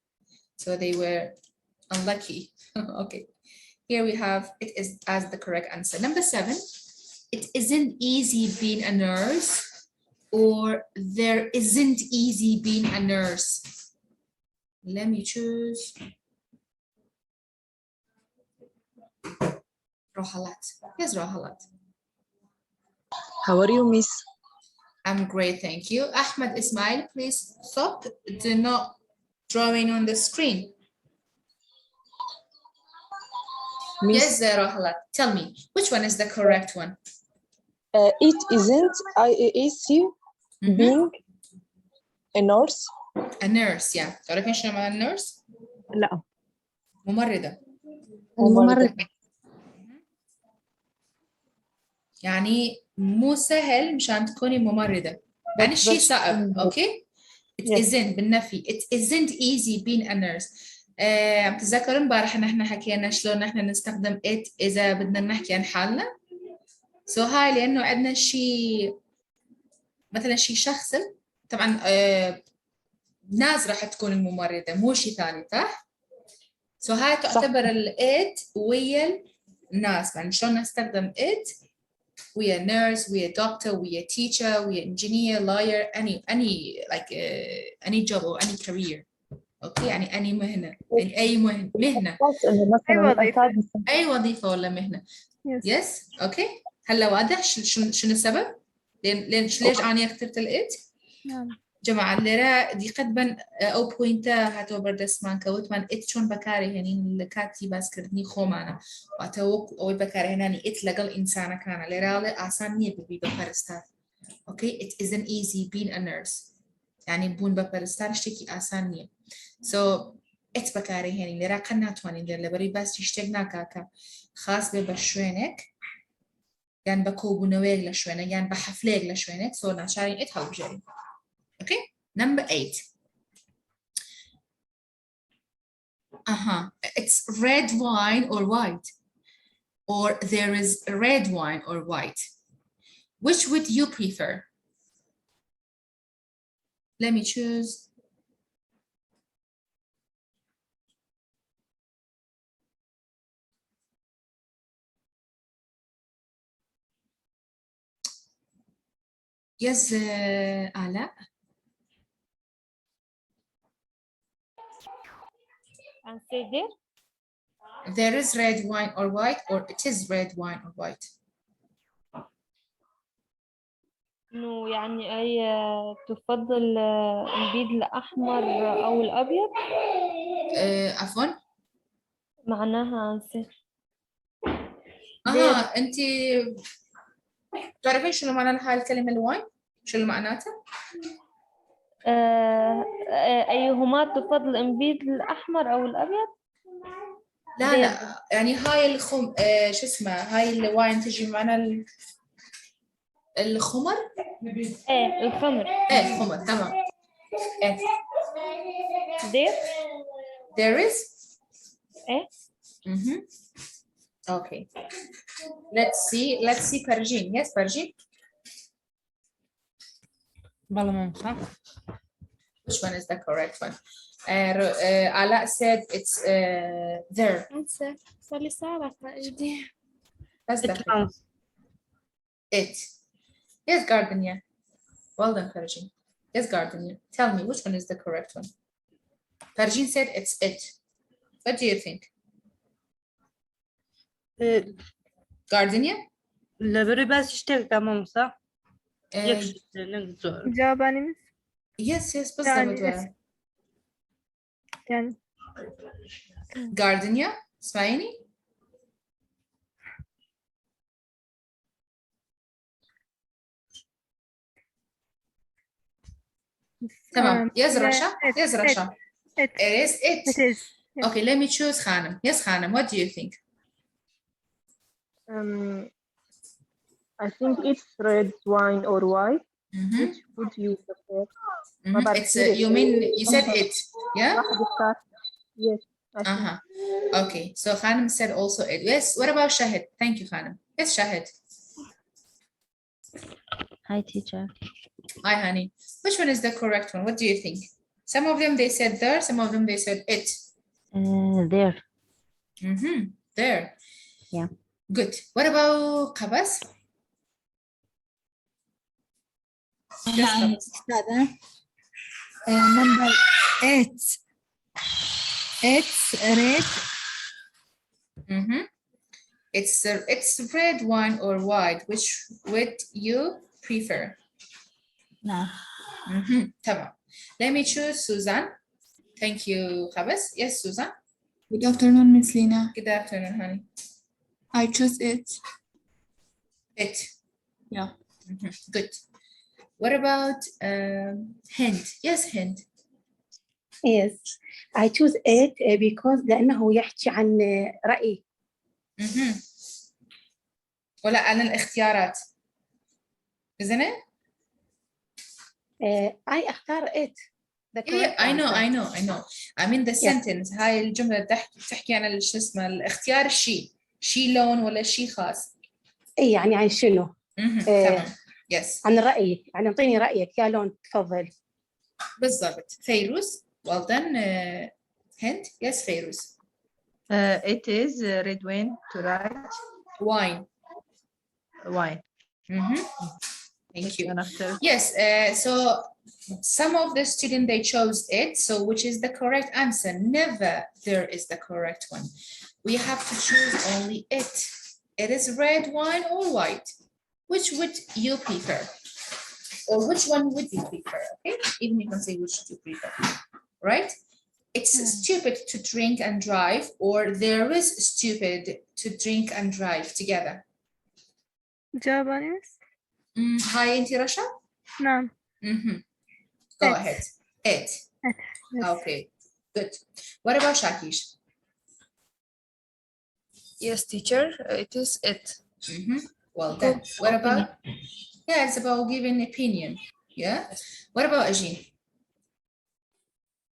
so they were unlucky. Okay. Here we have it is as the correct answer. Number 7. It isn't easy being a nurse, or there isn't easy being a nurse. Let me choose. Rohalat. Yes, Rohalat. How are you, Miss? I'm great, thank you. Ahmed Ismail, please stop. Do not drawing on the screen. Miss, Yes, Rohalat. Tell me, which one is the correct one? it isn't easy being a nurse. A nurse, yeah. تعرفين شنو معنى nurse؟ لا. ممرضة. الممرضة. يعني مو سهل مشان تكوني ممرضة. يعني شيء صعب، اوكي؟ It isn't بالنفي. It isn't easy being a nurse. عم تتذكروا امبارح ان احنا حكينا شلون احنا نستخدم it اذا بدنا نحكي عن حالنا؟ هاي لانه عندنا شيء مثلا شيء شخصي، طبعا ناس راح تكون الممرضة مو شيء ثاني، صح؟ هاي تعتبر it ويا الناس، يعني شلون نستخدم it ويا nurse ويا doctor ويا teacher ويا engineer lawyer any job or any career. اوكي يعني اني مهنه، يعني اي مهنه اي وظيفه ولا مهنه. يس اوكي. هلا واضح شنو السبب؟ ليش انا اخترت الات؟ نعم جماعه اللي را دي قد او بوينتا هاتو بردسمان كوتمان ات شون بكاري هني اللي كاتي باسكرتني خومانا واتوك او بكاري هناني ات لقل انسانه كان اللي را اسان نيه ببي بفرستار. اوكي it isn't easy being a nurse يعني بون بفرستار اشتكي اسان نيه. ات بكاري هني اللي را قناتواني اللي بري بس يشتغنا كاكا خاص ببشوينك يعني بكوبونويك لشوينك يعني بحفليك لشوينك ناشارين ات هلب جري. Okay, number 8. It's red wine or white, or there is red wine or white. Which would you prefer? Let me choose. Yes, Ala. And say there is red wine or white, or it is red wine or white. إنه يعني أي تفضل البيض الأحمر أو الأبيض؟ عفوا؟ معناها أنسى. أنت تعرفين شنو معنى هاي الكلمة الواين؟ شنو معناتها؟ أيهما تفضل البيض الأحمر أو الأبيض؟ لا يعني هاي الخم شو اسمه هاي الواين تجي معنا الخمر؟ ايه الخمر. ايه الخمر تمام. ايه there is ايه okay. Let's see Perjin. Yes Perjin. Which one is the correct one? Ala said it's there. That's the it. Yes, Gardenia. Well done, Perjin. Yes, Gardenia. Tell me, which one is the correct one? Perjin said it's it. What do you think? Gardenia? لبري بس يشتغل تمام صح؟ جاباني Yes بالضبط. يعني Gardenia اسمعيني؟ تمام. Yes Rasha. Yes Rasha. It is it. It is. Yes. Okay, let me choose Khanam. Yes Khanam, what do you think? I think it's red wine or white. Which would you prefer? It's you mean you said it, yeah? Yes. Okay, so Khanim said also it. Yes, what about Shahid? Thank you, Khanim. Yes, Shahid. Hi, teacher. Hi, honey. Which one is the correct one? What do you think? Some of them they said there, some of them they said it. There. There. Yeah. Good. What about Qabas? Yes, Qabas. Number 8. It's red. It's red, wine, or white. Which would you prefer? No. Tamam. Let me choose Susan. Thank you, Qabas. Yes, Susan. Good afternoon, Miss Lina. Good afternoon, honey. I choose it. It. Yeah. Good. What about Hind? Yes, Hind. Yes, I choose it because لأنه يحكي عن رأيي. ولا عن الاختيارات. Isn't it? I اختار it. Yeah, I know. I mean the sentence. هاي الجملة تحكي عن شو اسمه الاختيار الشيء. شيء لون ولا شيء خاص. إيه يعني عن شنو؟ تمام. Yes. عن رأيي، يعني أعطيني رأيك يا لون تفضل. بالضبط. فيروز. Well done. Hind. Yes, Feiruz. It is red wine to write. Wine. Wine. Thank you. Yes, so some of the students, they chose it. So which is the correct answer? Never there is the correct one. We have to choose only it. It is red wine or white. Which would you prefer? Or which one would you prefer? Okay, even you can say which do you prefer, right? It's stupid to drink and drive, or there is stupid to drink and drive together. Japanese. Hi, Auntie Rasha? No. Go ahead. It. Yes. Okay, good. What about Shakish? Yes, teacher. It is it. Well done. What about? Yeah, it's about giving opinion. Yeah. What about Ajin?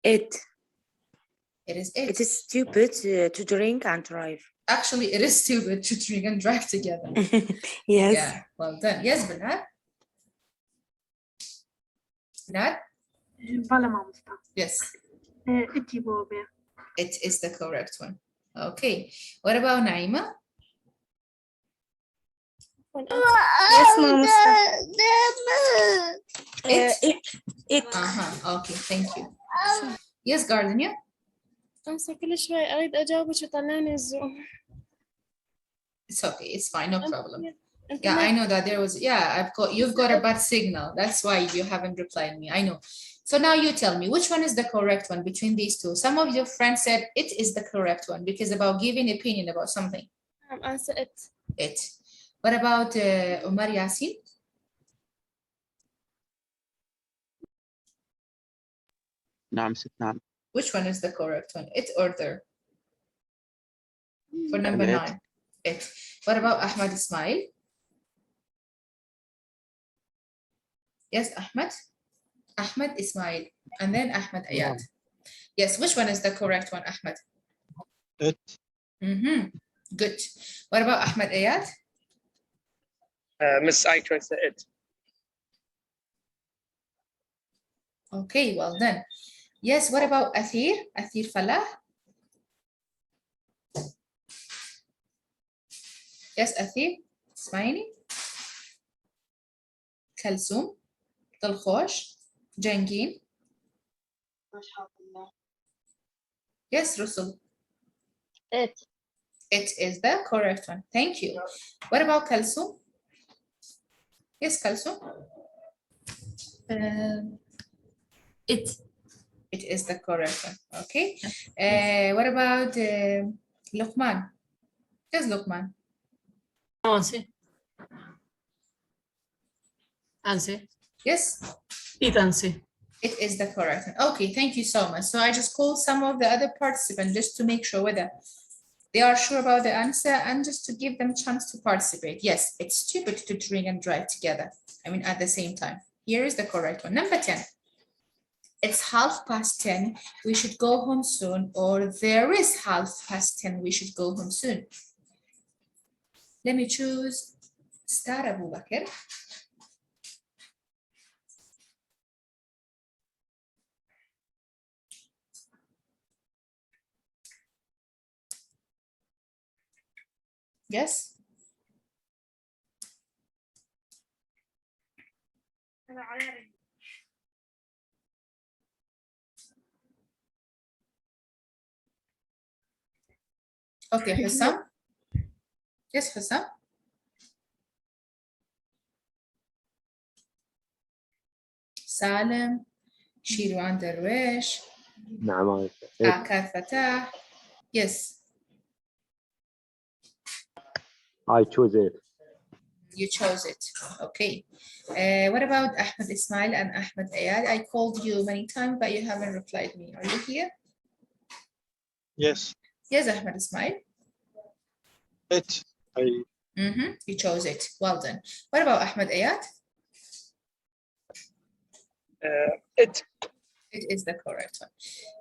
It. It is it. It is stupid to drink and drive. Actually, it is stupid to drink and drive together. Yes. Yeah, well done. Yes, Bernard? Bernard? Yes. It is the correct one. Okay. What about Naima? Yes, Mom. It. Okay, thank you. Yes, Gardenia? أنسى كل شوي أريد أجاوبك وطلعني الزوم. It's okay, it's fine, no problem. Yeah, I know that there was, you've got a bad signal. That's why you haven't replied me, I know. So now you tell me, which one is the correct one between these two? Some of your friends said it is the correct one because about giving opinion about something. Answer it. It. What about Omar Yasin? نعم ست نعم. Which one is the correct one? It or there? For number 9. It. What about Ahmad Ismail? Yes, Ahmad. Ahmad Ismail. And then Ahmad Ayat. Yes, which one is the correct one, Ahmad? It. Good. What about Ahmad Ayat? Miss, I chose it. Okay, well done. Yes, what about Athir? Athir Falah? Yes, Athir Ismaili? Kalsoom? Talkhosh? Jangin? Yes, Rusul. It. It is the correct one. Thank you. What about Kalsoom? Yes, Kalsoom. It. It is the correct one. Okay. What about Luqman? Yes, Luqman. Answer. Answer. Yes. It answer. It is the correct one. Okay, thank you so much. So I just called some of the other participants just to make sure whether they are sure about the answer and just to give them a chance to participate. Yes, it's stupid to drink and drive together. I mean, at the same time. Here is the correct one. Number 10. It's 10:30. We should go home soon. Or there is 10:30. We should go home soon. Let me choose start Abu Bakr. Yes. Okay, Hussam. Yes, Hussam. Salem, Shirwan Darwish, نعم. Akar Fatah. Yes. I chose it. You chose it. Okay. What about Ahmed Ismail and Ahmed Ayad? I called you many times, but you haven't replied me. Are you here? Yes. Yes, Ahmed Ismail. It. You chose it. Well done. What about Ahmed Ayad? It. It is the correct one.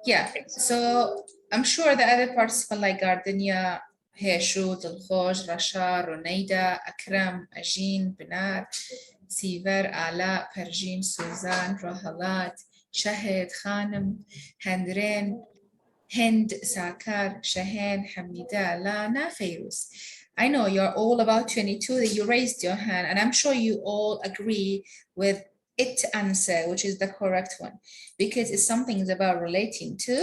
Yeah. So I'm sure the other participants like Gardenia, Heshut, Al-Khoj, Rasha, Roneida, Akram, Ajin, Benar, Sivar, Ala, Perjin, Suzan, Rahalat, Shahid, Khanem, Handren, Hind, Sakar, Shahan, Hamida, Lana, Fairuz. I know you're all about 22 that you raised your hand, and I'm sure you all agree with it answer, which is the correct one, because it's something about relating to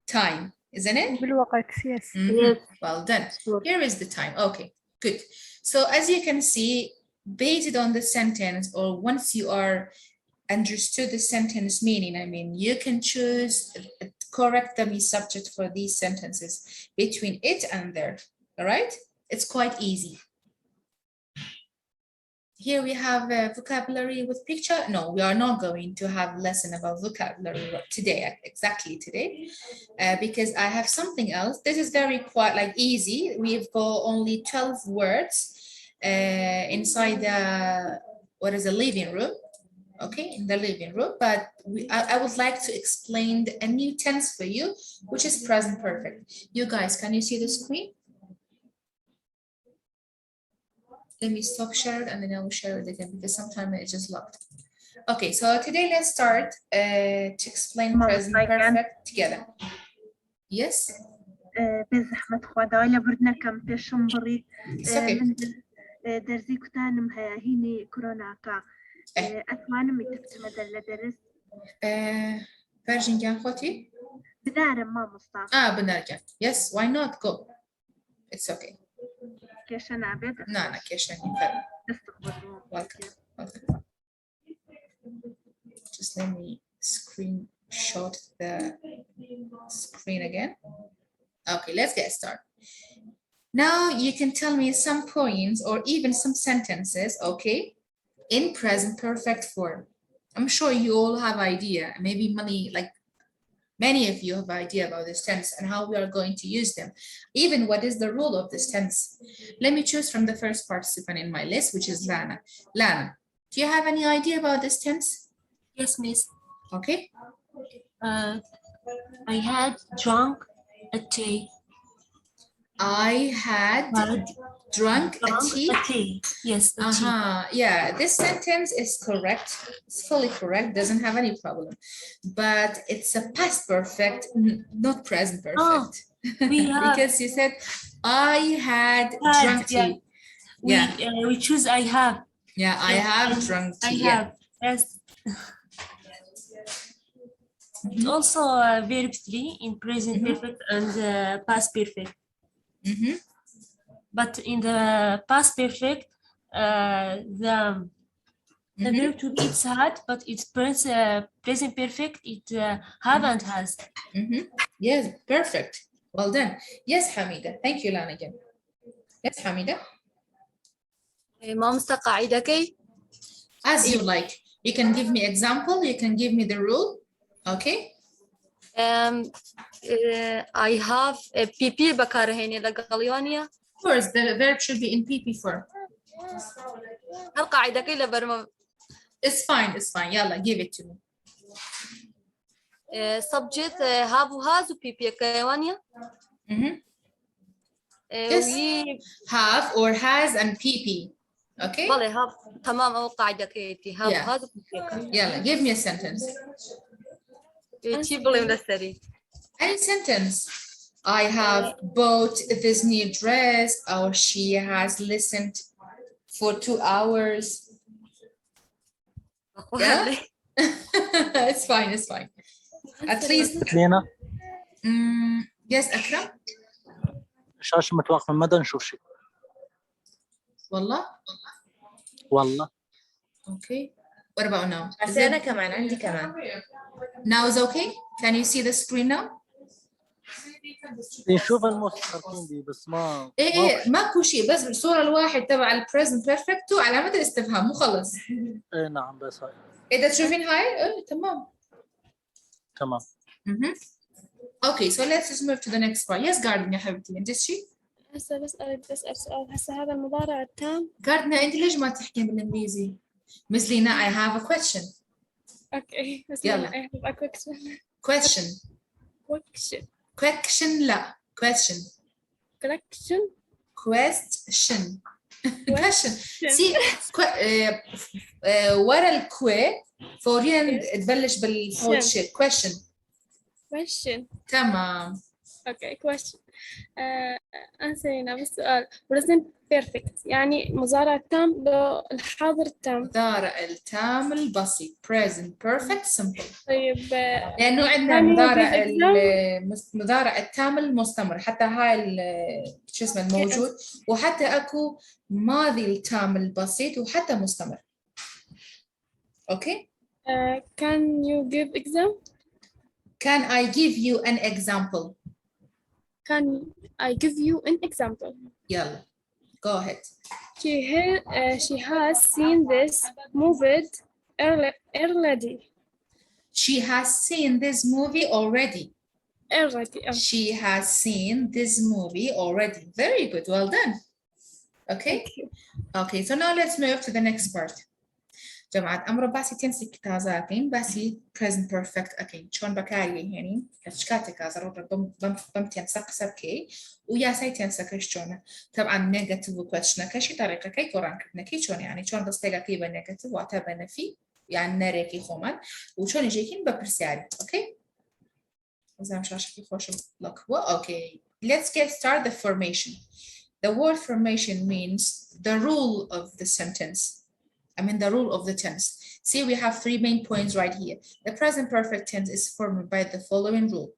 time, isn't it? Yes. Yes. Well done. Here is the time. Okay, good. So as you can see, based on the sentence, or once you are understood the sentence meaning, I mean, you can choose correct the subject for these sentences between it and there. All right? It's quite easy. Here we have vocabulary with picture. No, we are not going to have lesson about vocabulary today, exactly today, because I have something else. This is very quite like easy. We've got only 12 words inside the, what is a living room? Okay, in the living room, but I would like to explain a new tense for you, which is present perfect. You guys, can you see the screen? Let me stop share it and then I will share it again because sometimes it's just locked. Okay, so today let's start to explain present perfect together. Yes? بزحمة خدايا بردنا كم بيشم بري من درزي كتان مها هيني كورونا كا أثمان متفت مدل درس Persian جان خوتي؟ بدارم ما مصطفى بنرجع. Yes, why not go? It's okay. كيشان عبد لا كيشان يفرق. Welcome. Just let me screenshot the screen again. Okay, let's get started. Now you can tell me some points or even some sentences, okay, in present perfect form. I'm sure you all have idea, maybe many of you have idea about this tense and how we are going to use them. Even what is the rule of this tense? Let me choose from the first participant in my list, which is Lana. Lana, do you have any idea about this tense? Yes, miss. Okay. I had drunk a tea. I had drunk a tea. Yes, a tea. Yeah, this sentence is correct. It's fully correct, doesn't have any problem. But it's a past perfect, not present perfect. Because you said, I had drunk tea. Yeah. We choose I have. Yeah, I have drunk tea. I have. Yes. Also verb 3 in present perfect and past perfect. But in the past perfect, the verb to be it's had, but it's present perfect, it have and has. Yes, perfect. Well done. Yes, Hamida. Thank you, Lana, again. Yes, Hamida. As you like. You can give me example. You can give me the rule. Okay. I have a PP بكارهيني لقليانية. Of course, the verb should be in PP form. القاعدة كي لبرم It's fine يلا give it to me. subject have وhas وبيبي كيوانيا. Yes. Have or has and PP. Okay. بله have تمام أو قاعدة كيتي have وhas وبيبي. يلا give me a sentence. تشيبلي من السري. Any sentence. I have bought this new dress, or she has listened for 2 hours. Yeah? It's fine. At least. لينا Yes, أكرم. شاشة متوقف من مدى نشوف شيء. والله. Okay. What about now? بس أنا كمان عندي كمان. Now is okay? Can you see the screen now? نشوف المستقبلين دي بس ما. إيه ماكو شيء بس بالصورة الواحد تبع ال present perfect وعلامة الاستفهام مو خلص. إيه نعم بس هاي. إيه ده تشوفين هاي؟ إيه تمام. Okay, so let's just move to the next part. Yes, Gardner يا حبيبتي، أنت شيء؟ هسه بس أريد أسأل سؤال. هسه هذا المضارع التام. Gardner أنت ليش ما تحكين بالإنجليزي؟ Miss Lina, I have a question. Okay. يلا. I have a question. Question لا. Question. See, ورا الكوي فوريا تبلش بالفوت شيء. Question. تمام. Okay, question. أنسينا بالسؤال. present perfect يعني مضارع التام بالحاضر التام. مضارع التام البسيط present perfect simple. طيب. لأنه عندنا مضارع التام المستمر حتى هاي شو اسمه الموجود وحتى أكو ماضي التام البسيط وحتى مستمر. Okay. Can you give example? Can I give you an example? Can I give you an example? يلا. Go ahead. She has seen this movie already. She has seen this movie already. She has seen this movie already. Very good. Well done. Okay. Okay. So now let's move to the next part. جماعة أمر باسي تنسي كتازاتين باسي present perfect أكيد شون بكاري يعني كشكاتي كازر بمتين سقسب كي ويا سايتين سكشونه طبعا negative question كشي طريقة كي كوران كنا كي شون يعني شون قصتي كيبا negative وعتبنا في يعني ناريكي خومن وشون يجيكين ببرسياري أوكي زي مش عشان خوش لقوة أوكي let's get started the formation. The word formation means the rule of the sentence. The rule of the tense. See, we have 3 main points right here. The present perfect tense is formed by the following rule.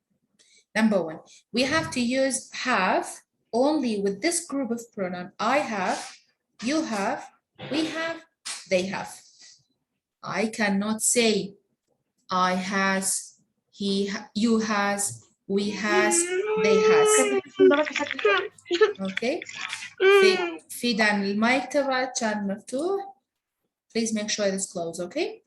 Number 1, we have to use have only with this group of pronoun. I have, you have, we have, they have. I cannot say I has, he, you has, we has, they has. Okay. في دان المايك تبعك كان مفتوح. Please make sure it is closed, okay?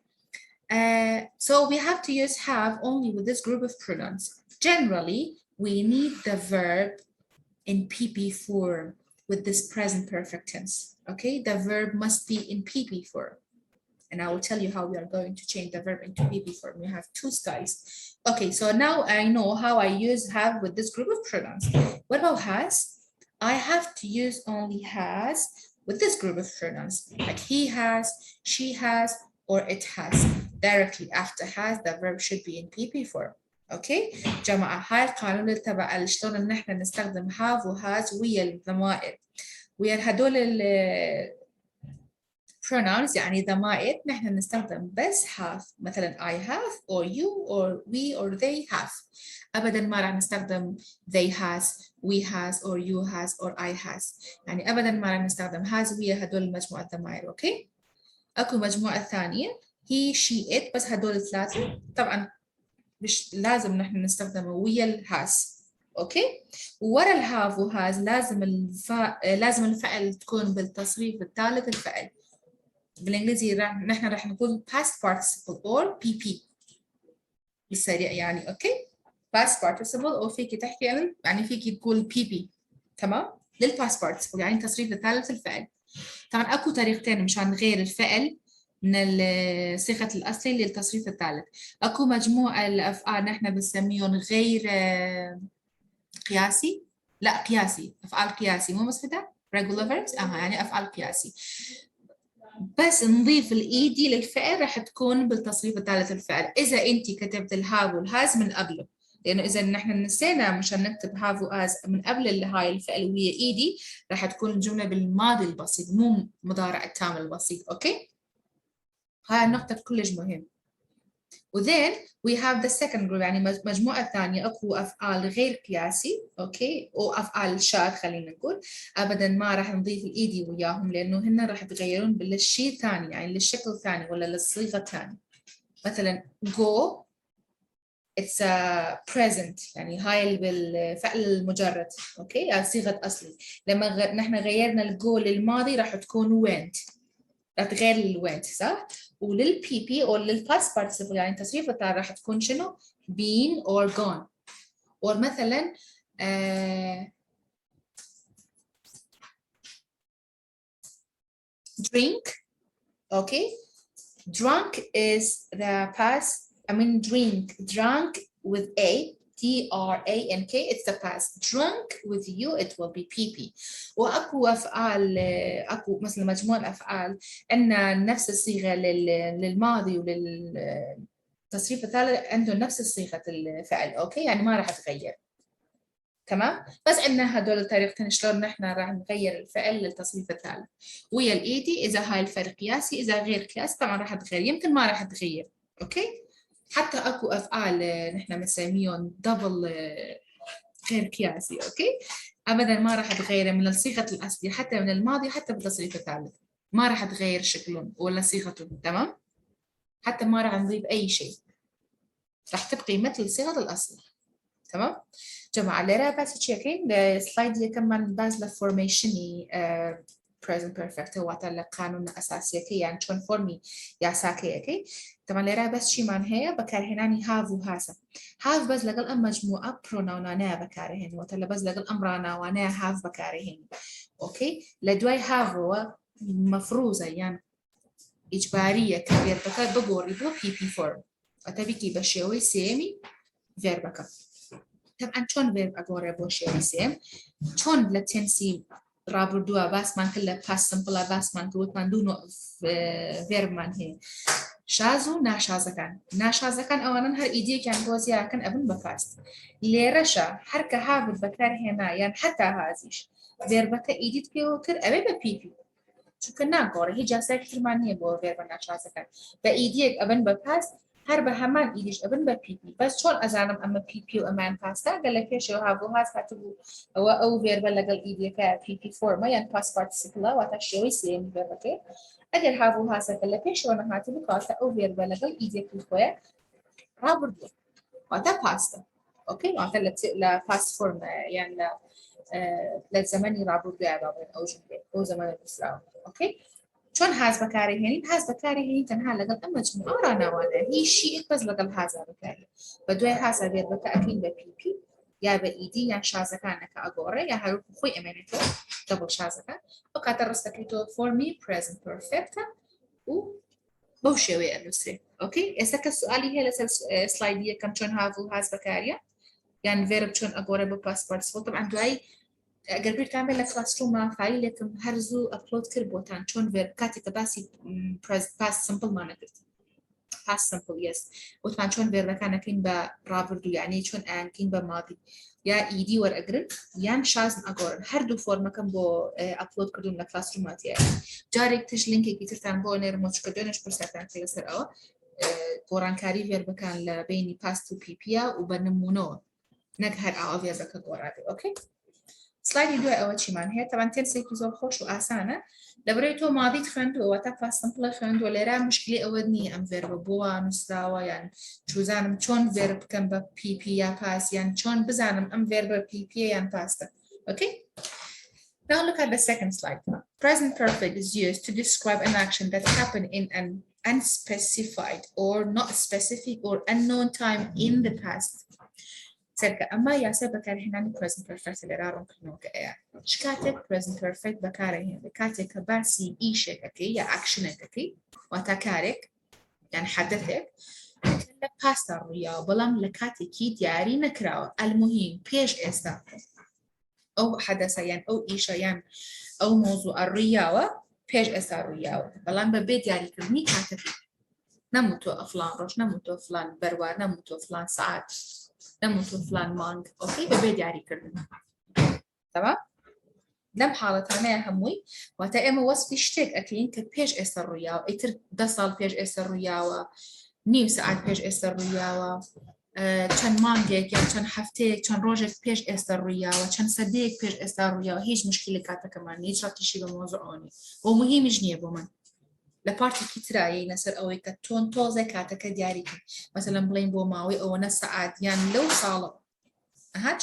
So we have to use have only with this group of pronouns. Generally, we need the verb in PP form with this present perfect tense, okay? The verb must be in PP form. And I will tell you how we are going to change the verb into PP form. We have 2 styles. Okay, so now I know how I use have with this group of pronouns. What about has? I have to use only has with this group of pronouns, like he has, she has, or it has. Directly after has, the verb should be in PP form. Okay? جماعة هاي القانون تبع شلون إن إحنا نستخدم have و has ويا الضمائر. ويا هدول pronouns يعني ضمائر نحن نستخدم بس have. مثلا I have, or you, or we, or they have. أبداً ما راح نستخدم they has, we has, or you has, or I has. يعني أبداً ما راح نستخدم has ويا هدول المجموعة الضمائر. أوكي؟ أكو مجموعة ثانية he, she, it بس هدول 3 طبعاً مش لازم نحن نستخدمه ويا ال has. أوكي؟ وورا ال have و has لازم الفعل تكون بالتصريف الثالث الفعل. بالإنجليزي نحن راح نقول past participle or PP بالسريع يعني. أوكي؟ past participle أو فيك تحكي يعني فيك تقول PP. تمام؟ للpast participle يعني تصريف الثالث الفعل. طبعا أكو طريقتين مشان نغير الفعل من صيغة الأصلي للتصريف الثالث. أكو مجموعة الأفعال نحن بنسميهم غير قياسي، لا قياسي، أفعال قياسي مو مسفتة regular verbs، يعني أفعال قياسي. بس نضيف الإيدي للفعل راح تكون بالتصريف الثالث الفعل إذا أنت كتبت الهاف والهاز من قبله، لأنه إذا نحن نسينا مشان نكتب هاف وهاز من قبل هاي الفعل وهي إيدي راح تكون الجملة بالماضي البسيط مو مضارع التام البسيط. أوكي، هاي النقطة كلش مهم. وذين we have the second group، يعني مجموعة ثانية أكو أفعال غير قياسي، أوكي، أو أفعال شاذ خلينا نقول، أبدا ما راح نضيف الإيدي وياهم لأنه هن راح يتغيرون للشيء الثاني، يعني للشكل الثاني ولا للصيغة الثانية. مثلا go it's a present، يعني هاي بالفعل المجرد، أوكي، صيغة أصلي. لما نحن غيرنا الجو للماضي راح تكون went، راح تغير الوينت صح؟ وللبي بي او للباست بارتيسيبل يعني التصريف الثاني راح تكون شنو؟ been or gone. ومثلا drink، okay, drunk is the past. I mean drunk with a D-R-A-N-K it's the past. Drunk with you it will be PP. وأكو أفعال، أكو مثل مجموعة الأفعال عندنا نفس الصيغة للماضي وللتصريف الثالث عندهم نفس صيغة الفعل، أوكي، يعني ما راح تغير. تمام، بس عندنا هدول الطريقتين شلون نحن راح نغير الفعل للتصريف الثالث ويا الإيدي. إذا هاي الفعل قياسي، إذا غير قياسي طبعا راح تغير، يمكن ما راح تغير. أوكي، حتى أكو أفعال نحن بنسميهم دبل غير قياسي، أوكي، أبدا ما راح تغير من الصيغة الأصلية حتى من الماضي حتى بالتصريف الثالث ما راح تغير شكلهم ولا صيغتهم. تمام، حتى ما راح نضيف أي شيء، راح تبقي مثل صيغة الأصل. تمام جماعة، اللي بس تشيكين السلايد اللي كمان بازل فورميشني present perfect هو تلا قانون أساسي كي يعني شون فورمي يا ساكي أكي. طبعا اللي بس شي من هي بكارهناني هاف وهاسا. هاف بس لقل أم مجموعة بروناونا بكارهن وتلا بس لقل أمرانا وانا هاف بكارهن. أوكي، لدواي هاف هو مفروضة يعني إجبارية كبير بكار بقول يبغى بي بي فورم أتبي كي بشيوي سيمي فيربكا. طبعا شون فيرب أقول بوشيوي سيم شون لتنسي رابر دوا باس مان كله باس سمبلا باس مان كوت مان دونو فيرب مان هي شازو ناشازة كان أولا هر إيدي كان بوزيا كان أبن بفاست ليرشا حركة هابد بكار هنا يعني حتى هازيش فيربك إيدي تكيوتر أبي ببيبي شو كنا قوري هي جالسة كتير معنية بو فيرب ناشازة كان بإيديك أبن بفاست هرب همان إيديش أبن ببيبي بس شون أزانم أما بيبي وأمان باستا قال لك إيش هابو هاز هاتبو أو فيرب لقل إيديك بيبي فورما يعني باست بارتيسيبلا واتشيوي سيم فيربك أجل هابو هاسا قال لك إيش وانا هاتبو كاستا أو فيرب لقل إيديك الخويا هابو دو واتا باستا أوكي واتا لا باست فورما يعني للزمن يرابو بيعرابين أو جملة أو زمان الإسلام. أوكي شون هاز بكاري هني هاز بكاري هني تنها لقل أما مجموعة رانا وانا هي شيء بس لقل هازا بكاري بدوي هازا بير بكأكين ببيبي يا بإيدي يعني شازا كانك أقوري يا هاروك خوي أمانتو دبل شازا كان وكاتر رستكيتو for me present perfect و بوشيوي أنوسري. أوكي إساك السؤالي هي لسه سلايدية كم شون هافو هاز بكاريا يعني فيرب شون أقوري بباسبورت طبعا دوي قلبي تعمل لك كلاس روم مع فايل لكن هرزو أبلود كربوتان شون فيرب كاتي كباسي past simple ما نقدر past simple yes وطبعا شون فيرب كان كين برابردو يعني شون آن كين بماضي يا إيدي ور أقرن يان شازن أقرن هردو فورما كان بو أبلود كردون لكلاس رومات يعني جارك تج لينكي كتير تان بو نرموش كردونش برساتان تيسر أو قران كاري فيرب كان لبيني past و بيبيا وبنمونو نقهر أو فيرب كقرابي أوكي. سلايد دو أول شيء من هي طبعا تنسي كيزو خوش وآسانة لبريتو ماضي تخندو وتفا سمبل خندو لرا مشكلة أودني أم فيرب بوا نسراوا يعني شو زانم شون فيرب كم بي بي يا باس يعني شون بزانم أم فيرب بي بي يعني باستا. Okay. Now look at the second slide. Present perfect is used to describe an action that happened in an unspecified or not specific or unknown time in the past. سرك أما يا سبب بكار هنا present perfect اللي رارون كنو كأيا شكاتك present perfect بكار هنا بكاتك باسي إيشة كي يا action كي وتكارك يعني حدثك لك باستر ويا بلام لكاتي كي دياري نكراو المهم بيش إستا أو حدث يعني أو إيشة يعني أو موضوع الرياوة بيش إستا الرياوة بلام ببيت يعني كرني كاتك نموتو فلان روش نموتو فلان بروا نموتو فلان ساعات نموتو فلان مانج أوكي ببيت يعني كرني تمام لم حالتها ما هموي وتأمل وصف يشتك أكلين كبيش إستا الرياوة إتر دصل بيش إستا الرياوة نيم ساعات بيش إستا الرياوة كان مانجك يعني كان حفتك كان روجك بيش إستا الرياوة كان صديق بيش إستا الرياوة هيج مشكلة كاتا كمان يجرب تشي بموضوعوني ومهم جنيه بمن لبارتي كتراي نسر أو كتون توزة كاتا كدياريك مثلا بلين بو ماوي أو نص ساعات يعني لو صالة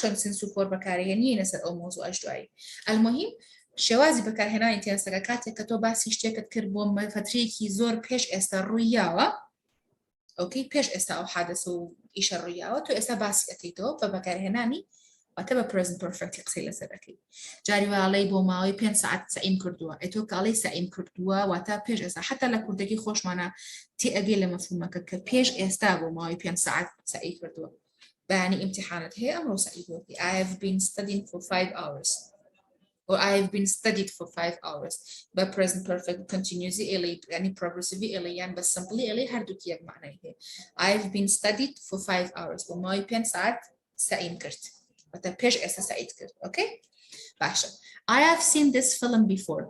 كان سنسو فور بكاري يعني نسر أو موضوع أجدوائي المهم شوازي بكار هنا انتي نسرقاتي كتو باسي اشتاكت كربوم فتريكي زور بيش إستا الرياوة أوكي بيش إستا أو حادثو إيش الرياوة تو إستا باسي أتيتو فبكار هناني وتبا present perfect يقصي لسرقي جاري وعلي بو ماوي بين ساعات سعيم كردوا إتوك علي سعيم كردوا وتا بيش إستا حتى لكردكي خوش معنا تي أبي لمفهومك كبيش إستا بو ماوي بين ساعات سعيم كردوا بعني امتحانات هي أمرو سعيد I have been studying for 5 hours or I have been studied for 5 hours but present perfect continuously إلي يعني progressively إلي يعني بس simply إلي هردوك يك معنى هي I have been studied for 5 hours وما يبين ساعات سعيد كرت وتبيش إسا سعيد كرت أوكي باشا I have seen this film before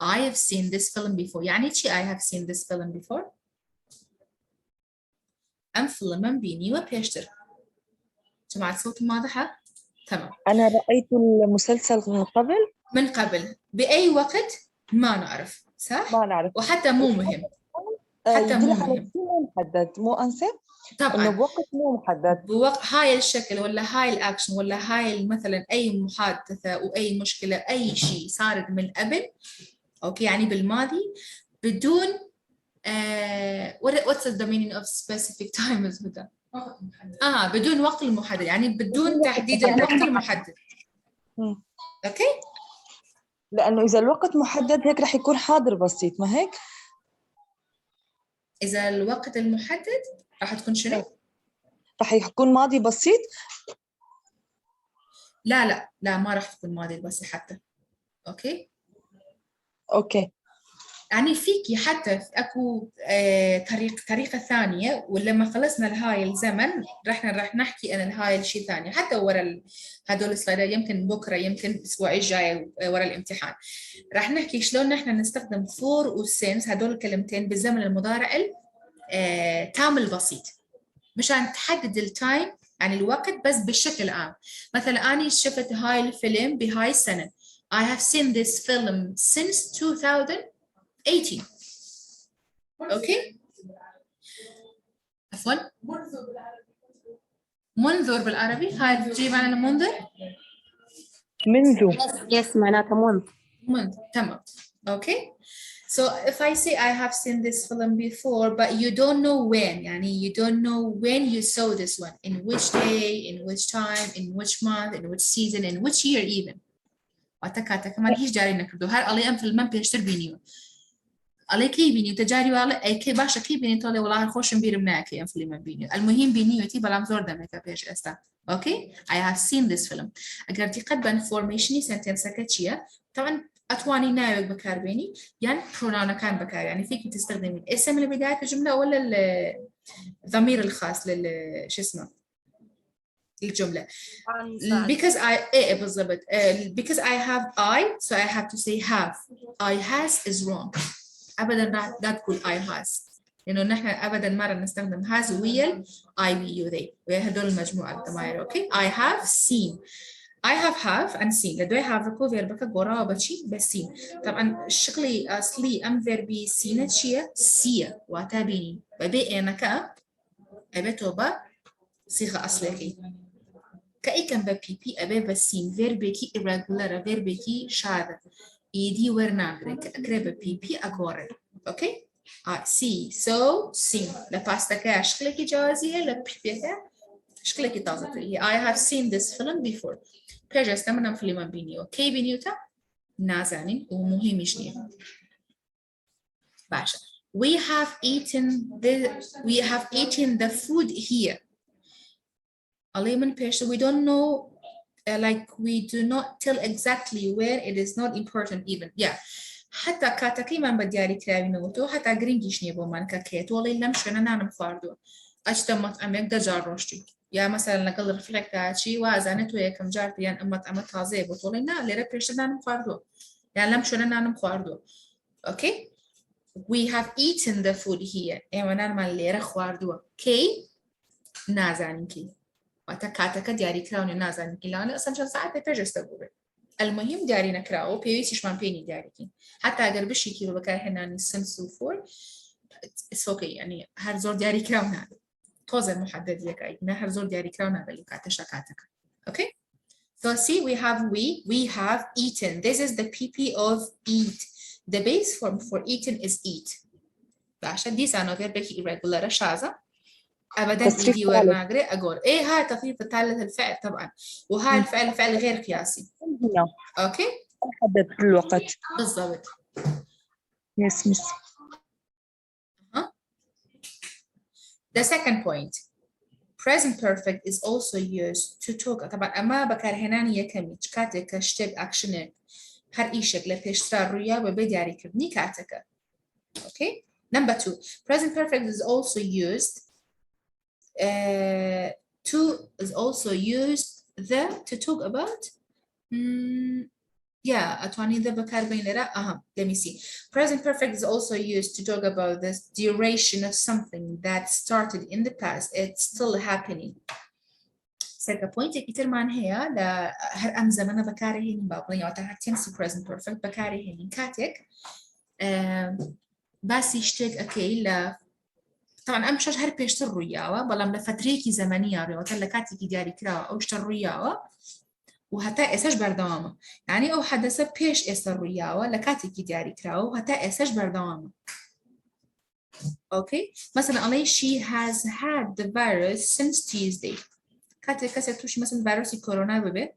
I have seen this film before يعني شي I have seen this film before أم فيلما بيني وبيشتر جماعة صوت واضحة تمام أنا رأيت المسلسل من قبل بأي وقت ما نعرف صح؟ ما نعرف وحتى مو مهم حتى يدل مو على مهم شيء مو محدد مو أنسى طبعا إنه بوقت مو محدد بوقت هاي الشكل ولا هاي الأكشن ولا هاي مثلا أي محادثة وأي مشكلة أي شيء صارت من قبل أوكي يعني بالماضي بدون what's the meaning of specific time is هدى؟ بدون وقت المحدد يعني بدون تحديد الوقت المحدد أوكي؟ لأنه إذا الوقت محدد هيك رح يكون حاضر بسيط ما هيك؟ إذا الوقت المحدد راح تكون شنو؟ رح يكون ماضي بسيط؟ لا ما راح تكون ماضي بس حتى أوكي يعني فيكي حتى اكو طريقه ثانيه ولما خلصنا الهاي الزمن رح نحكي عن الهاي الشيء ثاني حتى ورا هدول السلايدات يمكن بكره يمكن الاسبوع الجاي ورا الامتحان رح نحكي شلون نحن نستخدم فور وسينس هدول الكلمتين بالزمن المضارع تام البسيط مشان تحدد التايم يعني الوقت بس بالشكل عام مثلا أنا شفت هاي الفيلم بهاي السنة I have seen this film since 2018 أوكي عفوا منذر بالعربي هاي تجيب عن المنذر منذ يس معناتها منذ تمام أوكي So if I say I have seen this film before, but you don't know when, يعني you don't know when you saw this one, in which day, in which time, in which month, in which season, in which year even. واتكاتا كمان هيش جاري نكردو هر علي أم فيلم بيشتر بينيو. علي كي بينيو تجاري والله أي كي باشا كي بيني طالع والله خوش مبير مناكي أم فيلم بينيو. المهم بينيو تي بلام زور دمك بيش أستا. Okay, I have seen this film. أجر دي قد بان formationi sentence كتشيا طبعا أتواني نايب بكار بيني يعني pronoun كان بكار يعني فيك تستخدمي الاسم اللي بداية الجملة ولا الضمير الخاص شو اسمه الجملة because I بالضبط because I have I so I have to say have I has is wrong أبدا لا تقول I has لأنه نحن أبدا مرة نستخدم has ويا I we you they ويا هدول المجموعة الضمائر أوكي I have seen I have and seen لدوي have ركو فيربك قرابة شيء بس seen طبعا الشغلي أصلي أم فيربي seen شيء سيا واتابيني ببي أنا كا أبتوبة صيغة أصلية كأي كان ببي أبي بسين فيربكي irregular فيربكي شاذ إيدي ورناغرك أقرب بي أقورر أوكي see so seen لباستا كاشكلك جوازية لبيبيتا شكلك تازتي I have seen this film before بيجس تمنام فيلم بينيو كي بينيوتا نازانين ومهم شنو باشا we have eaten the food here علي من بيش we don't know like we do not tell exactly where it is not important even yeah حتى كاتكي من بدياري كراوي نوتو حتى جرينجيش نيبو من كاكيت والله لم شنا نعلم خواردو أجتمت أمك دجار روشتي يا مثلا لقل رفلكت شيء وازانت ويا كم جارت يعني أمت تازه بطولنا ليرة بيش نعلم خواردو يعني لم شنا نعلم خواردو okay we have eaten the food here إيه نعمل ليرة خواردو كي نازاني كي وتكاتك دياري كراوني نازاني كي لأن أصلا شن ساعات بيجس تقول المهم دياري نكراو بيويسيش من بيني دياري كي حتى أقرب الشيء كي بكره هنا نسنسو فور it's okay يعني هر زور دياري كراون هذا توزن محدد لك أي هر زور دياري كراون هذا اللي كاتشا كاتك okay so see we have eaten this is the PP of eat the base form for eaten is eat عشان دي سانو غير بكي irregular شازة أبداً إيدي ورناقري أقول إيه هاي تطبيق الثالث الفعل طبعاً وهاي الفعل فعل غير قياسي أوكي حدد كل الوقت بالضبط يس مس The second point present perfect is also used to talk طبعاً أما بكار هناني يكمي كاتك كشتب أكشنك هر إيشك لبيشتر رويا وبدياري كبني كاتك okay number 2 present perfect is also used to talk about yeah أتواني ذا بكار بين لا let me see present perfect is also used to talk about the duration of something that started in the past it's still happening سرقة point كتير مان هي لا هر أم زمانة بكاري هين بابلين يعني تنسي present perfect بكاري هين كاتك بس يشتغل أكيد لا طبعاً أم شجر بيشتر رياوة بلام لفتريكي زمنية رياوة تلكاتي دياري كراوة أو اشتر رياوة وهتا إساش بردوامة يعني أو حدث بيش إسر رياوة لكاتي دياري كراوة وهتا إساش بردوامة أوكي مثلاً علي she has had the virus since Tuesday كاتي توشي مثلاً فيروسي كورونا ببي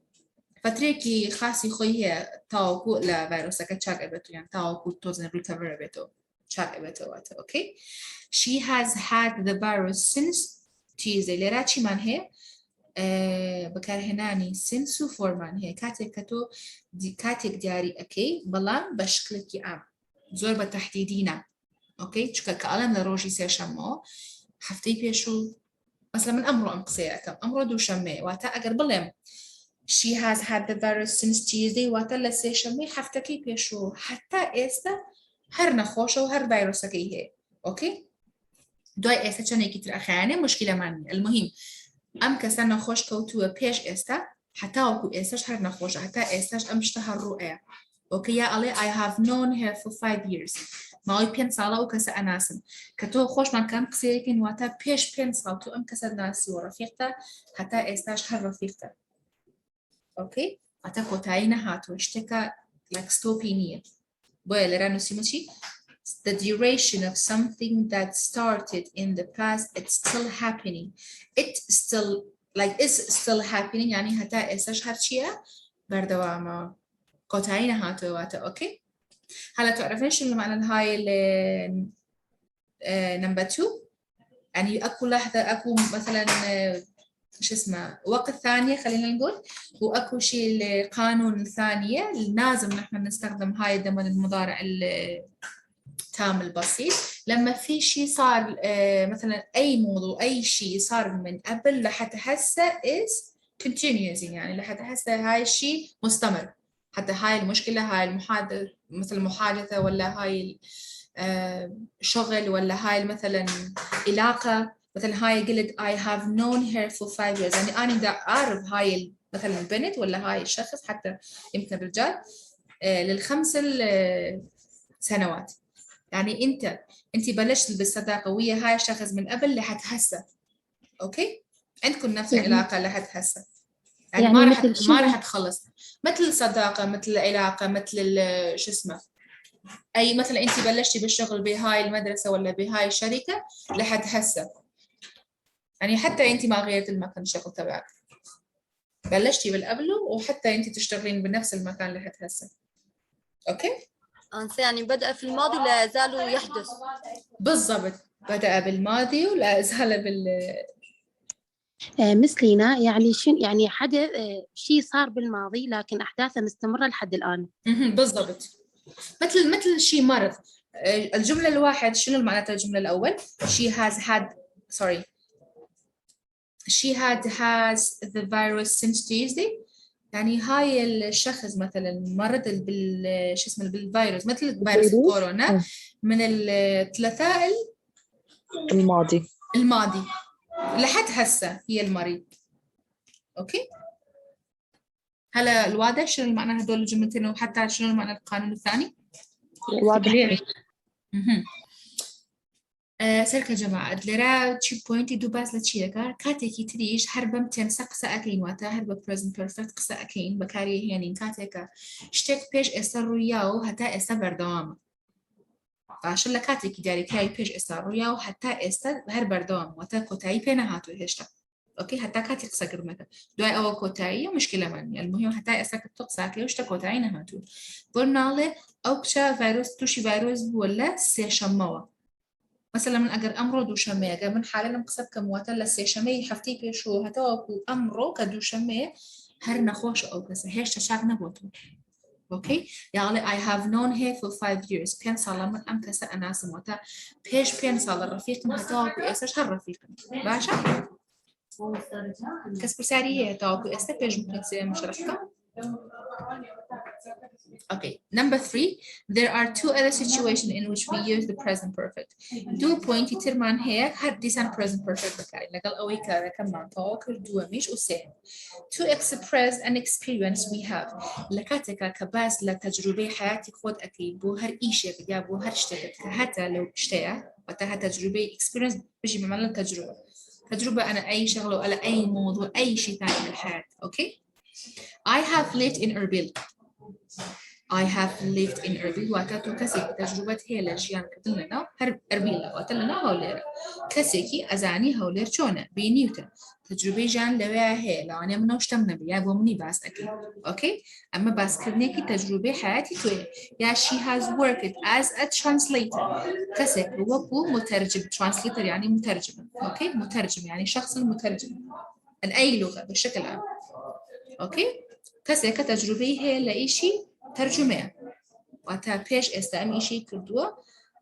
فتريكي خاصي خويه تاوكو لا فيروسك تشاك أبتو يعني تاوكو توزن recover أبتو تشاك أبتو أوكي She has had the virus since Tuesday. لراتشي من هي بكار هناني since وفورمان هي كاتك كتو دي كاتك دياري أكي بلان بشكلك عام زور بتحديدينا أوكي شكل كألم لروجي سيشمو حفتي بيشو مثلا من أمره أم قصيرة أمره دو شمي واتا أقر بلم She has had the virus since Tuesday واتا لسيشمي حفتكي بيشو حتى إستا هر نخوشه وهر فيروسكي هي أوكي دوای ئێستا چەندێکی تر ئەخیانێ مشکلەمان نیە المهم ئەم کەسە نەخۆش کەوتووە پێش ئێستا هەتاوەکو ئێستاش هەر نەخۆشە هەتا ئێستاش ئەم شتە هەڕوئەیە ئۆکێ یا ئەڵێ I have known her for 5 years ماوەی 5 ساڵە و کەسە ئەناسم کە تۆ خۆشمان کەم قسەیەکەین واتە پێش 5 ساڵ تۆ ئەم کەسە ناسیوە ڕەفیقتە هەتا ئێستاش هەر ڕەفیقتە ئۆکێ هەتا کۆتایی نەهاتووە شتێکە لەکستۆپی نییە بۆیە لێرە نووسیمە چی the duration of something that started in the past it's still happening it still like is still happening يعني هتا إساش هرشيا بردوامة قطعين هاتواتا أوكي هلا تعرفين شو معنى هاي number 2 يعني أكو لحظة أكو مثلا شو اسمه وقت ثانية خلينا نقول وأكو شيء القانون الثانية لازم نحن نستخدم هاي ضمن المضارع التام البسيط لما في شيء صار مثلا أي موضوع أي شيء صار من قبل لحتى هسه is continuous يعني لحتى هسه هاي الشيء مستمر حتى هاي المشكلة هاي المحادثة مثل محادثة ولا هاي شغل ولا هاي مثلا علاقة مثلا هاي قلت I have known her for 5 years يعني أنا دا أعرف هاي مثلا البنت ولا هاي الشخص حتى يمكن الرجال لل5 سنوات يعني انت بلشت بالصداقه ويا هاي الشخص من قبل لحد هسه اوكي عندكم نفس العلاقه لحد هسه يعني ما راح تخلص مثل صداقه مثل علاقه مثل شو اسمه اي مثلا انت بلشتي بالشغل بهاي المدرسه ولا بهاي الشركه لحد هسه يعني حتى انت ما غيرت المكان الشغل تبعك، بلشتي بالقبله وحتى انت تشتغلين بنفس المكان اللي هسه. اوكي؟ أنسى يعني بدأ في الماضي ولا زالوا يحدث. بالضبط، بدأ بالماضي ولا زال مس لينا يعني شنو يعني حدث شيء صار بالماضي لكن أحداثه مستمرة لحد الآن. بالضبط، مثل شيء مرض. الجملة الواحد شنو معناتها الجملة الأول؟ she has the virus since Tuesday. يعني هاي الشخص مثلا مرض شو اسمه بالفيروس مثل فيروس كورونا من الثلاثاء الماضي لحد هسه هي المريض. اوكي؟ هلا الواضح شنو المعنى هدول الجملتين وحتى شنو المعنى القانون الثاني؟ واضح. سركة جماعة دلرا تشي بوينتي دو باز لتشي دكار كاتيكي تريش هربا متنسا قصة أكين واتا هربا present perfect قصة أكين بكاري يعني كاتيكا اشتك بيش إسر رياو حتى إسر بردوام عشان لكاتيكي داري كاي بيش إسر رياو حتى إسر هر بردوام واتا كوتاي بينا هاتو هشتا اوكي حتى كاتي قصة قرمتا دواي أو كوتاي مشكلة مني المهم حتى إسر كتقصة كي وشتا كوتاي نهاتو قلنا له أو بشا فيروس توشي فيروس ولا سيشموا مثلا من أجر أمره دوشمية جا من حالنا مقصد كمواتل لسيشمية حفتي بيشو هتوقو أمره كدوشمية هر نخوش أو كسر هيش تشاق نبوتو. أوكي يعني I have known her for 5 years بين صار من أم كسر أنا سموتا بيش بين صار الرفيق هتوقو إيش هالرفيق باشا كسر سارية هتوقو إيش بيش ممكن تصير مشاركة. Okay, number 3, there are two other situations in which we use the present perfect. Do point يترمان هيك هاد ديسان present perfect بكاري نقل أوي كارا كمان تواكل دو مش أسين. To express an experience we have. لكاتك كباس لتجربة حياتك خود أكيد بو هر إيشي بديا بو هر اشتغلت كهتا لو اشتيا وتها تجربة experience بيجي بمعنى تجربة أنا أي شغلة على أي موضوع أي شيء ثاني بالحياة. أوكي؟ I have lived in Erbil. I have lived in Erbil واتاتو كسي تجربة هي لجيان كتلنا هرب أربيل واتلنا هولير كسيكي أزاني هولير شونا بنيوتن تجربة جان لويا هي لو أنا منوش تمنا بيا بومني باس أكيد أوكي أما باس كرنيكي تجربة حياتي توي يا she has worked as a translator كسيك هو بو مترجم translator يعني مترجم أوكي مترجم يعني شخص المترجم من أي لغة بشكل عام أوكي كسيك تجربة هي لإشي ترجمة واتا بيش استعم إشي كردوا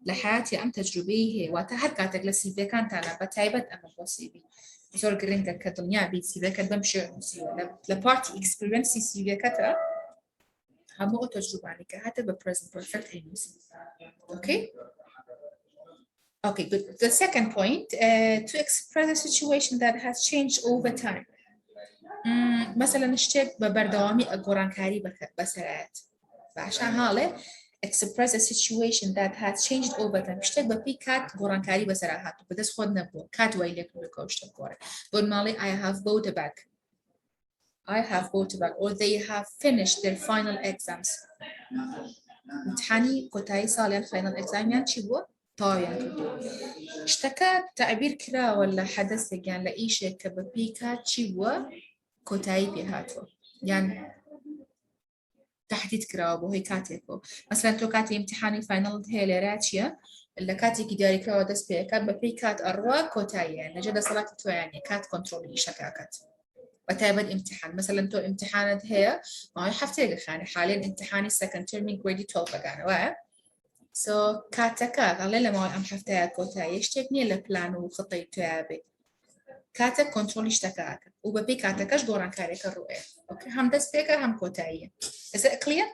لحياتي أم تجربة هي واتا هركاتك لسيبه كانت أنا بتعبت أم بوسيبي زور قرنجا كدنيا بي سيبه كد بمشي مسيو لبارتي إكسبيرينسي سيبه كتا همو تجربة عنك حتى بpresent perfect إنسي. Okay. Okay, good. The second point, to express a situation that has changed over time. مثلا اشتك ببردوامي أقرانكاري بسرعات. فعشان هالي express a situation that has changed over time. اشتك ببي كات قرانكاري بسرعات. بدس خودنا بو كات ويلك بكو اشتك قران. قلنا لي I have bought a bag. I have bought a bag or they have finished their final exams. امتحاني كتاي صالح final exam يعني شبو طاوية اشتكى تعبير كلا ولا حدث يعني لإيش كببيكا شبو كتاي بهاتو يعني تحديد كراو وهي كاتيكو مثلا تو كاتي امتحاني فاينل هي لراتشيا اللي كاتي كداري كراو دس بيكا ببيكات أروا كتاي يعني جدا صلاة تو يعني كات كنترول إيشكاكات وتابد امتحان مثلا تو امتحانات هي ما هي حفتيك يعني حاليا امتحاني second term grade 12 بقانا واعي so كاتكات الله لما أم حفتيك كتاي يشتكني لبلان وخطي توابي كاتا كنترول اشتكاك وببي كاتكاش دوران كاريك الرؤية اوكي هم دس بيكا هم كوتاية is it clear؟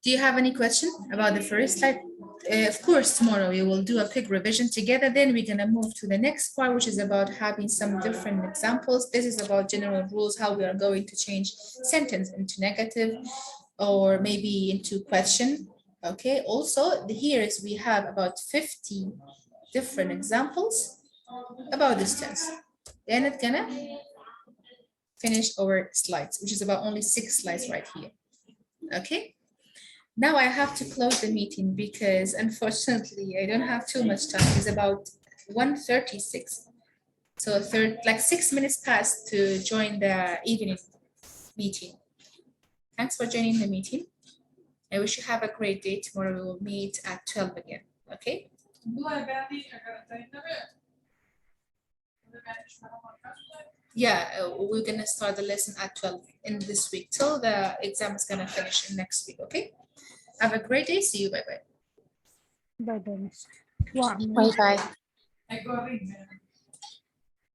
Do you have any question about the first slide? Of course, tomorrow we will do a quick revision together. Then we're going to move to the next part, which is about having some different examples. This is about general rules, how we are going to change sentence into negative or maybe into question. Okay, also here is we have about 50 different examples about this tense. Then it's gonna finish our slides, which is about only 6 slides right here. Okay. Now I have to close the meeting because unfortunately I don't have too much time. It's about 1:36. So like 6 minutes past to join the evening meeting. Thanks for joining the meeting. I wish you have a great day. Tomorrow we will meet at 12 again. Okay? Yeah, we're gonna start the lesson at 12 in this week till the exam is gonna finish in next week. Okay? Have a great day. See you. Bye bye. Bye bye. Bye bye.